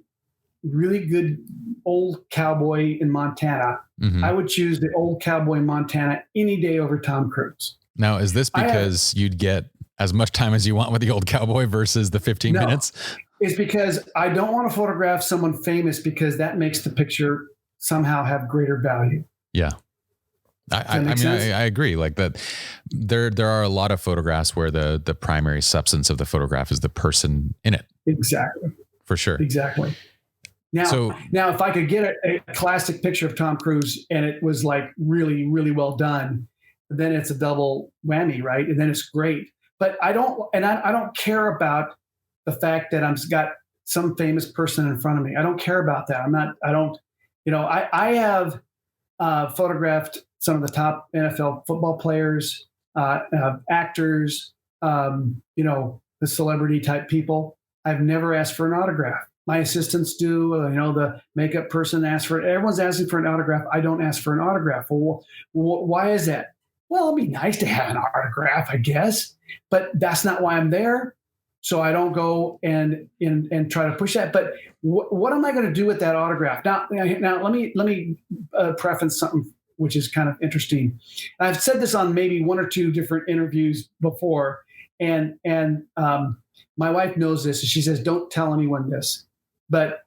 really good old cowboy in Montana, mm-hmm. I would choose the old cowboy in Montana any day over Tom Cruise. Now, is this because you'd get as much time as you want with the old cowboy versus the 15 minutes? It's because I don't want to photograph someone famous, because that makes the picture somehow have greater value. Yeah. I mean, I agree. Like that, there are a lot of photographs where the primary substance of the photograph is the person in it. Exactly. For sure. Exactly. Now, if I could get a classic picture of Tom Cruise and it was like really, really well done, then it's a double whammy, right? And then it's great. But I don't care about the fact that I've got some famous person in front of me. I don't care about that. I have photographed some of the top NFL football players, actors, the celebrity type people. I've never asked for an autograph. My assistants do, the makeup person asks for it. Everyone's asking for an autograph. I don't ask for an autograph. Well, why is that? Well, it'd be nice to have an autograph, I guess, but that's not why I'm there. So I don't go and try to push that. But what am I going to do with that autograph? Now let me preface something which is kind of interesting. I've said this on maybe one or two different interviews before, and my wife knows this, and she says, "Don't tell anyone this." But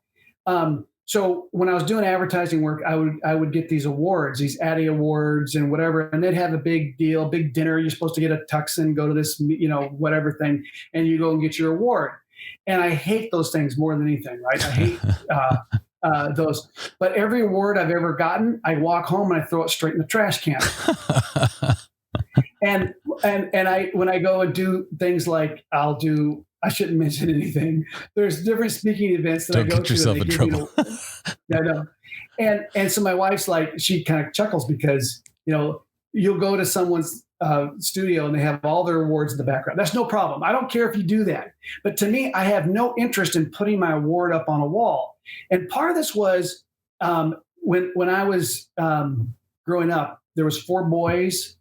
so when I was doing advertising work, I would get these awards, these Addy Awards and whatever, and they'd have a big deal, big dinner. You're supposed to get a tux and go to this, whatever thing, and you go and get your award. And I hate those things more than anything, right? I hate those. But every award I've ever gotten, I walk home and I throw it straight in the trash can. and when I go and do things like I shouldn't mention anything. There's different speaking events that I go to. Don't get yourself in trouble. I know. And so my wife's like, she kind of chuckles because, you'll go to someone's studio and they have all their awards in the background. That's no problem. I don't care if you do that. But to me, I have no interest in putting my award up on a wall. And part of this was when I was growing up, there was 4 boys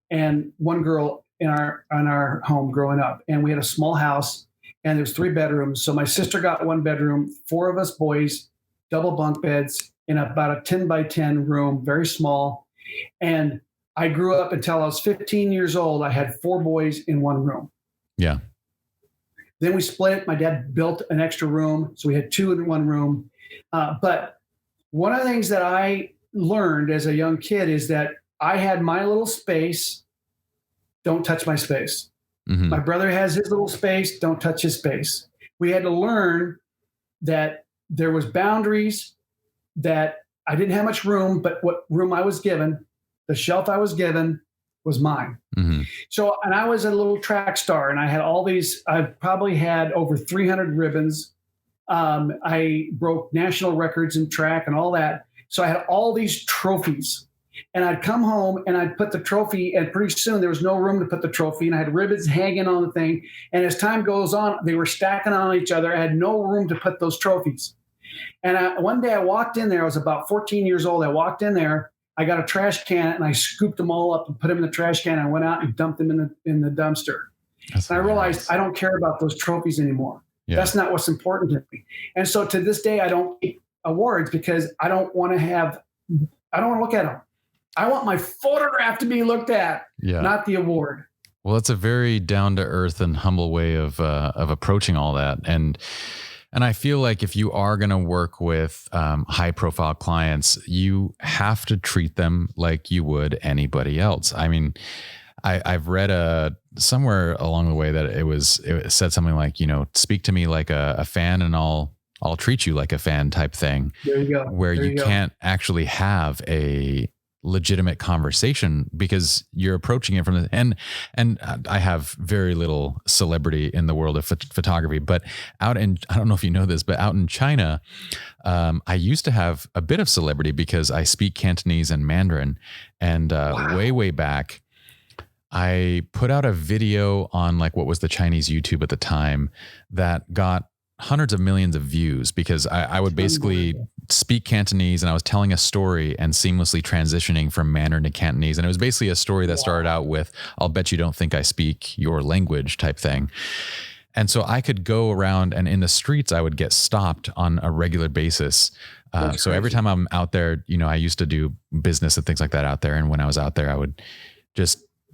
and 1 girl in our home growing up. And we had a small house and there's 3 bedrooms. So my sister got 1 bedroom, 4 of us boys, double bunk beds in about a 10 by 10 room, very small. And I grew up until I was 15 years old. I had 4 boys in 1 room. Yeah. Then we split it. My dad built an extra room. So we had 2 in 1 room. But one of the things that I learned as a young kid is that I had my little space. Don't touch my space. Mm-hmm. My brother has his little space. Don't touch his space. We had to learn that there was boundaries, that I didn't have much room, but what room I was given, the shelf I was given was mine. Mm-hmm. So, and I was a little track star and I had all these, I probably had over 300 ribbons. I broke national records in track and all that. So I had all these trophies and I'd come home and I'd put the trophy, and pretty soon there was no room to put the trophy and I had ribbons hanging on the thing. And as time goes on, they were stacking on each other. I had no room to put those trophies. And one day I walked in there, I was about 14 years old. I walked in there, I got a trash can and I scooped them all up and put them in the trash can. I went out and dumped them in the dumpster. And I realized I don't care about those trophies anymore. Yeah. That's not what's important to me. And so to this day, I don't keep awards because I don't want to look at them. I want my photograph to be looked at, not the award. Well, it's a very down to earth and humble way of approaching all that. And I feel like if you are going to work with high profile clients, you have to treat them like you would anybody else. I mean, I've read somewhere along the way that it said something like, speak to me like a fan and I'll treat you like a fan type thing. There you go. Where you can't actually have a legitimate conversation because you're approaching it from the and I have very little celebrity in the world of photography, but I don't know if you know this, but out in China, I used to have a bit of celebrity because I speak Cantonese and Mandarin, and way back, I put out a video on like what was the Chinese YouTube at the time that got hundreds of millions of views because I would basically speak Cantonese and I was telling a story and seamlessly transitioning from Mandarin to Cantonese. And it was basically a story that started out with, I'll bet you don't think I speak your language type thing. And so I could go around and in the streets, I would get stopped on a regular basis. So every time I'm out there, I used to do business and things like that out there. And when I was out there, I would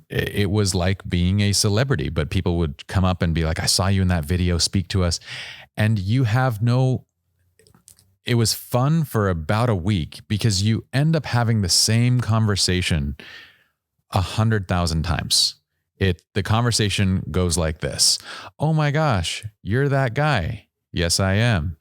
it was like being a celebrity, but people would come up and be like, I saw you in that video, speak to us. And it was fun for about a week because you end up having the same conversation 100,000 times. The conversation goes like this. Oh my gosh, you're that guy. Yes, I am.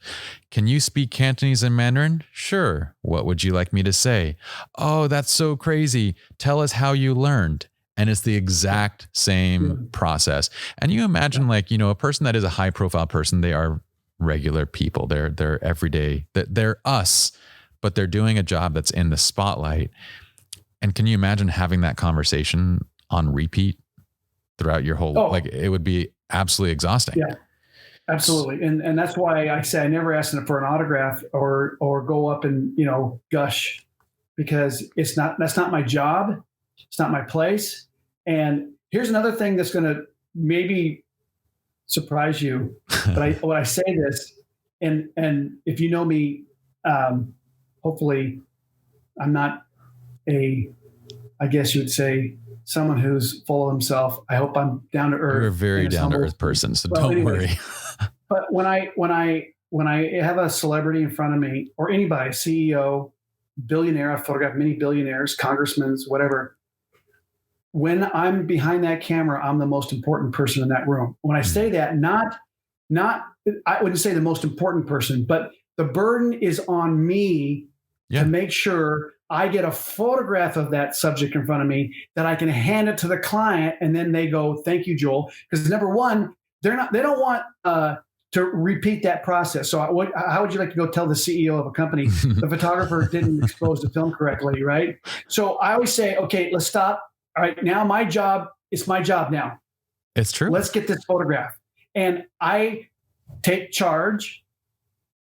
Can you speak Cantonese and Mandarin? Sure. What would you like me to say? Oh, that's so crazy. Tell us how you learned. And it's the exact same process. And you imagine a person that is a high profile person, they are regular people. They're everyday, they're us, but they're doing a job that's in the spotlight. And can you imagine having that conversation on repeat throughout your whole, it would be absolutely exhausting. Yeah, absolutely. And that's why I say I never ask them for an autograph or go up and, gush, because that's not my job. It's not my place. And here's another thing that's going to maybe surprise you. But when I say this, and if you know me, hopefully I'm not I guess you would say, someone who's full of himself. I hope I'm down to earth. You're a very down to earth person, so don't worry. But when I have a celebrity in front of me, or anybody, CEO, billionaire, I've photographed many billionaires, congressmen, whatever. When I'm behind that camera, I'm the most important person in that room. When I say that, not I wouldn't say the most important person, but the burden is on me to make sure I get a photograph of that subject in front of me that I can hand it to the client, and then they go, "Thank you, Joel." Because number one, they don't want to repeat that process. So how would you like to go tell the CEO of a company the photographer didn't expose the film correctly, right? So I always say, okay, let's stop. All right, now it's my job now. It's true. Let's get this photograph. And I take charge,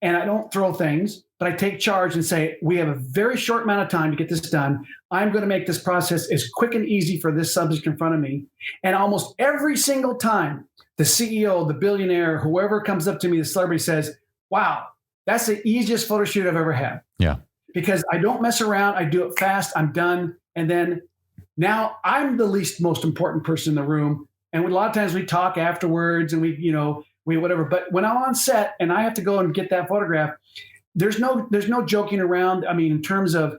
and I don't throw things, but I take charge and say, we have a very short amount of time to get this done. I'm going to make this process as quick and easy for this subject in front of me. And almost every single time, the CEO, the billionaire, whoever comes up to me, the celebrity says, wow, that's the easiest photo shoot I've ever had. Yeah. Because I don't mess around. I do it fast. I'm done. And then now I'm the least most important person in the room. And a lot of times we talk afterwards and we whatever. But when I'm on set and I have to go and get that photograph, there's no joking around. I mean, in terms of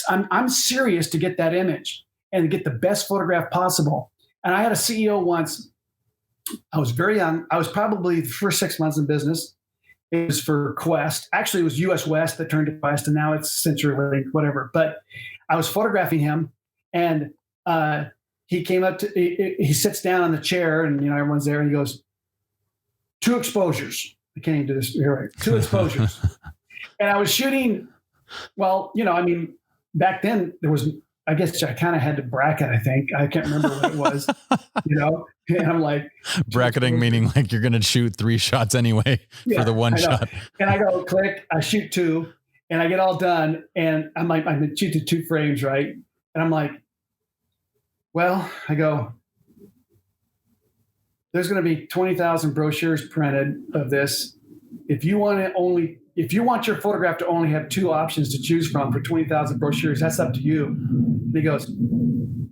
I'm serious to get that image and get the best photograph possible. And I had a CEO once. I was very young. I was probably the first 6 months in business. It was for Quest. Actually, it was US West that turned to Quest, and now it's CenturyLink, whatever. But I was photographing him, and he came up to, he sits down on the chair, and everyone's there, and he goes, 2 exposures. I can't even do this. Here, right? 2 exposures. And I was shooting. Well, back then there was. I guess I kind of had to bracket. I think I can't remember what it was. And I'm like, bracketing meaning like you're going to shoot 3 shots anyway for the one shot. And I go click. I shoot 2, and I get all done. And I'm like, I'm going to shoot the 2 frames, right? And I'm like, well, I go. There's going to be 20,000 brochures printed of this. If you want your photograph to only have 2 options to choose from for 20,000 brochures, that's up to you. And he goes,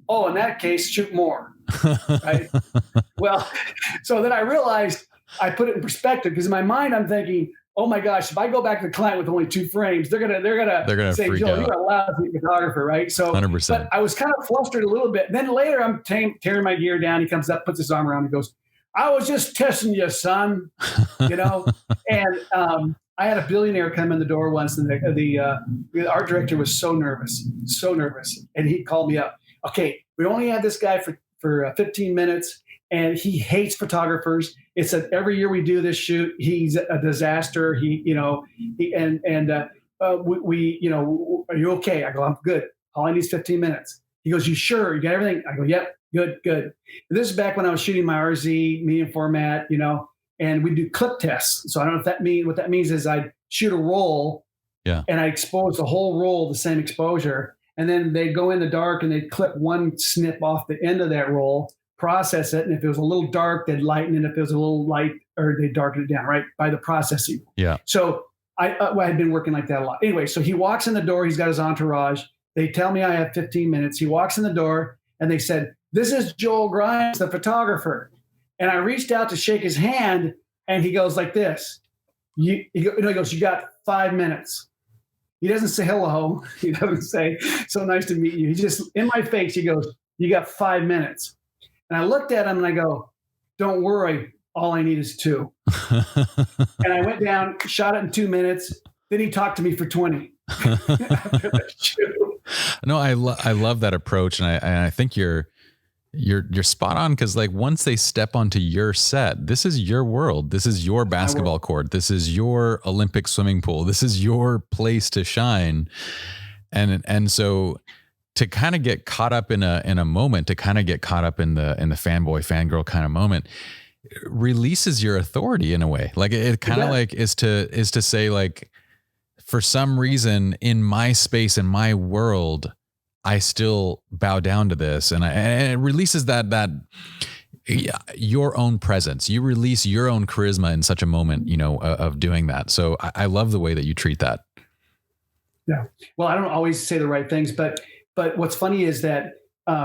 oh, in that case, shoot more. Right? Well, so then I realized I put it in perspective, because in my mind I'm thinking, oh my gosh, if I go back to the client with only 2 frames, they're gonna say, Joe, you're a lousy photographer, right? So 100%. But I was kind of flustered a little bit. Then later I'm tearing my gear down. He comes up, puts his arm around me, and goes, I was just testing you, son. And I had a billionaire come in the door once, and the art director was so nervous, and he called me up. Okay, we only had this guy for 15 minutes, and he hates photographers. It said every year we do this shoot, he's a disaster. Are you okay? I go, I'm good. All I need is 15 minutes. He goes, you sure? You got everything? I go, yep, good. And this is back when I was shooting my RZ medium format, and we do clip tests. So I don't know what that means is I'd shoot a roll, and I expose the whole roll, the same exposure. And then they'd go in the dark and they'd clip one snip off the end of that roll, process it. And if it was a little dark, they'd lighten it. If it was a little light, or they'd darken it down, right? By the processing. Yeah. So I had been working like that a lot. Anyway, so he walks in the door. He's got his entourage. They tell me I have 15 minutes. He walks in the door and they said, this is Joel Grimes, the photographer. And I reached out to shake his hand, and he goes like this. He goes, you got 5 minutes. He doesn't say hello. He doesn't say, so nice to meet you. He just, in my face, he goes, you got 5 minutes. And I looked at him and I go, don't worry. All I need is 2. And I went down, shot it in 2 minutes. Then he talked to me for 20. After that shoot. No, I love that approach. And I think you're spot on, because like once they step onto your set, this is your world. This is your basketball court. This is your Olympic swimming pool. This is your place to shine. And so to kind of get caught up in a moment, to kind of get caught up in the fanboy, fangirl kind of moment, releases your authority in a way. Like it kind of like is to say, like, for some reason in my space, in my world, I still bow down to this, and it releases that your own presence. You release your own charisma in such a moment, of doing that. So I love the way that you treat that. Yeah. Well, I don't always say the right things, but what's funny is that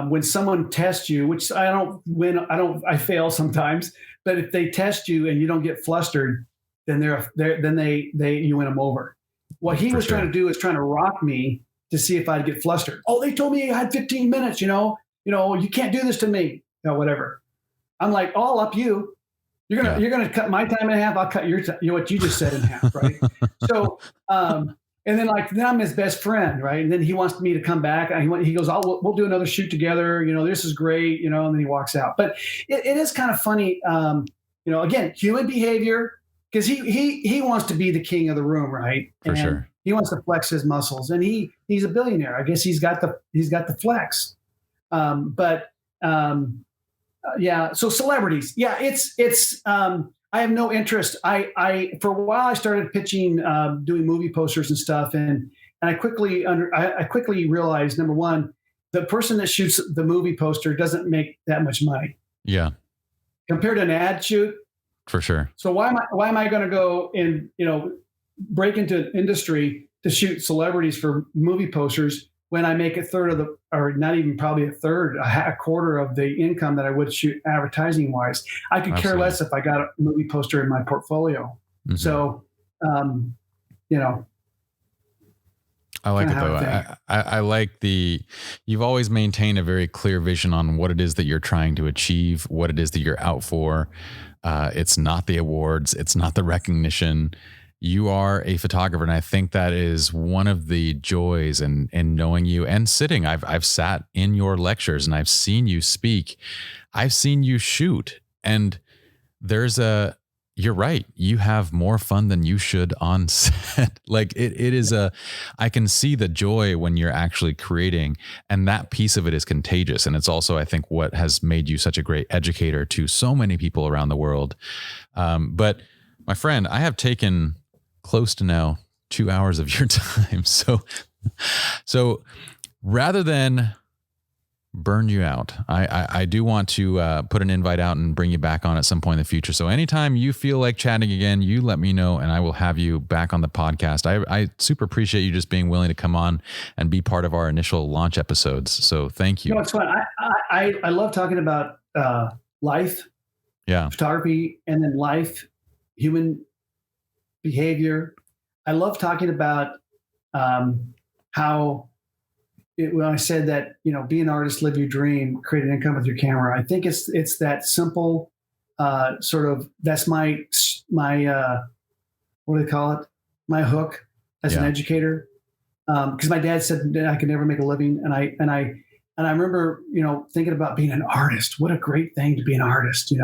when someone tests you, which I fail sometimes, but if they test you and you don't get flustered, then you win them over. What he was trying to do is trying to rock me to see if I'd get flustered. Oh, they told me I had 15 minutes, you can't do this to me, whatever. I'm like, all up you. You're gonna cut my time in half. I'll cut your time, what you just said in half, right? So, and then I'm his best friend, right? And then he wants me to come back. And he goes, we'll do another shoot together. This is great, and then he walks out. But it is kind of funny, again, human behavior. because he wants to be the king of the room, right? For sure. He wants to flex his muscles, and he's a billionaire. I guess he's got the flex. Yeah. So celebrities, yeah, it's. I have no interest. I for a while I started pitching, doing movie posters and stuff, and I quickly realized, number one, the person that shoots the movie poster doesn't make that much money. Yeah. Compared to an ad shoot. For sure. So why am I going to go and break into an industry to shoot celebrities for movie posters when I make a third of the, or not even probably a third, a quarter of the income that I would shoot advertising wise? I could care less if I got a movie poster in my portfolio. Mm-hmm. So, I like it though. I like you've always maintained a very clear vision on what it is that you're trying to achieve, what it is that you're out for. It's not the awards. It's not the recognition. You are a photographer. And I think that is one of the joys in knowing you and sitting. I've sat in your lectures and I've seen you speak. I've seen you shoot, and you're right. You have more fun than you should on set. Like it is I can see the joy when you're actually creating, and that piece of it is contagious. And it's also, I think, what has made you such a great educator to so many people around the world. But my friend, I have taken close to now 2 hours of your time. So rather than burn you out, I do want to put an invite out and bring you back on at some point in the future. So anytime you feel like chatting again, you let me know and I will have you back on the podcast. I super appreciate you just being willing to come on and be part of our initial launch episodes. So thank you. No, it's fun. I love talking about life, photography, and then life, human behavior. I love talking about how when I said that, be an artist, live your dream, create an income with your camera. I think it's that simple sort of, that's my what do they call it? My hook as an educator. Because my dad said that I could never make a living. And I remember, thinking about being an artist. What a great thing to be an artist,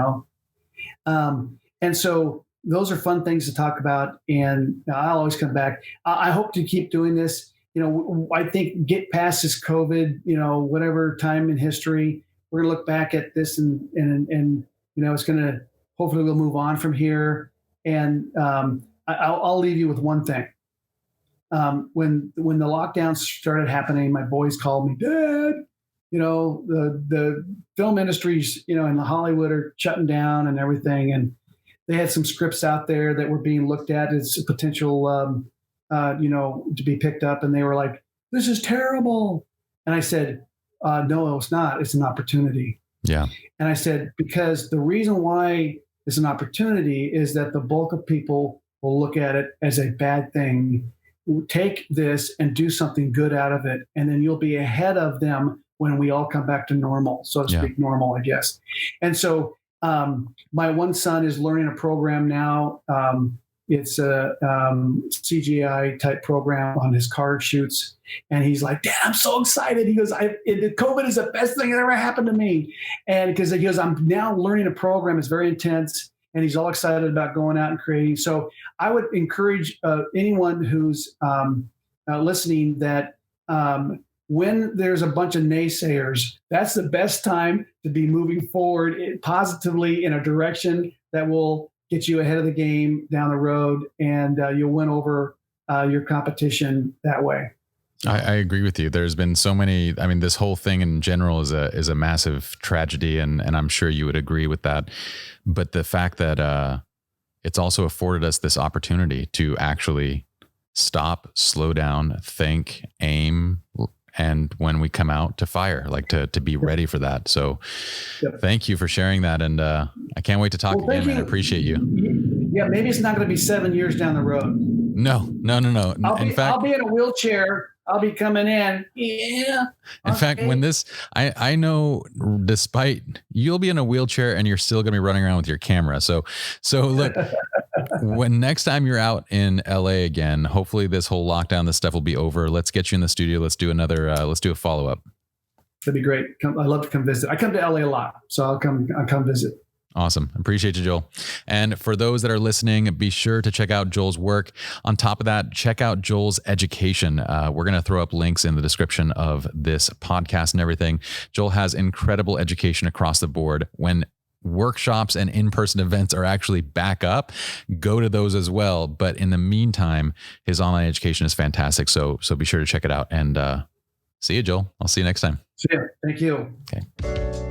And so those are fun things to talk about. And I'll always come back. I hope to keep doing this. I think get past this COVID, whatever time in history, we're gonna look back at this and it's gonna, hopefully we'll move on from here. And I'll leave you with one thing. When the lockdowns started happening, my boys called me, Dad, the film industries, in Hollywood are shutting down and everything. And they had some scripts out there that were being looked at as potential, to be picked up, and they were like, "This is terrible." And I said, "No, it's not. It's an opportunity." Yeah. And I said, because the reason why it's an opportunity is that the bulk of people will look at it as a bad thing. Take this and do something good out of it, and then you'll be ahead of them when we all come back to normal, so to speak, normal, I guess. And so my one son is learning a program now. It's a CGI type program on his card shoots. And he's like, Dad, I'm so excited. He goes, COVID is the best thing that ever happened to me. And because he goes, I'm now learning a program. It's very intense. And he's all excited about going out and creating. So I would encourage anyone who's listening that when there's a bunch of naysayers, that's the best time to be moving forward positively in a direction that will get you ahead of the game down the road, and you'll win over your competition that way. I agree with you. There's been so many. I mean, this whole thing in general is a massive tragedy, and I'm sure you would agree with that. But the fact that it's also afforded us this opportunity to actually stop, slow down, think, aim, and when we come out, to fire, like to be ready for that. So thank you for sharing that. And I can't wait to talk again, man. I appreciate you. Yeah, maybe it's not going to be 7 years down the road. No. I'll be in a wheelchair. I'll be coming in. Yeah. In fact, when this, I know, despite you'll be in a wheelchair and you're still going to be running around with your camera. So look, when next time you're out in LA again, hopefully this whole lockdown, this stuff will be over. Let's get you in the studio. Let's do a follow-up. That'd be great. I'd love to come visit. I come to LA a lot, so I'll come visit. Awesome. Appreciate you, Joel. And for those that are listening, be sure to check out Joel's work. On top of that, check out Joel's education. We're going to throw up links in the description of this podcast and everything. Joel has incredible education across the board. When workshops and in-person events are actually back up, go to those as well. But in the meantime, his online education is fantastic. So be sure to check it out. And see you, Joel. I'll see you next time. See you. Thank you. Okay.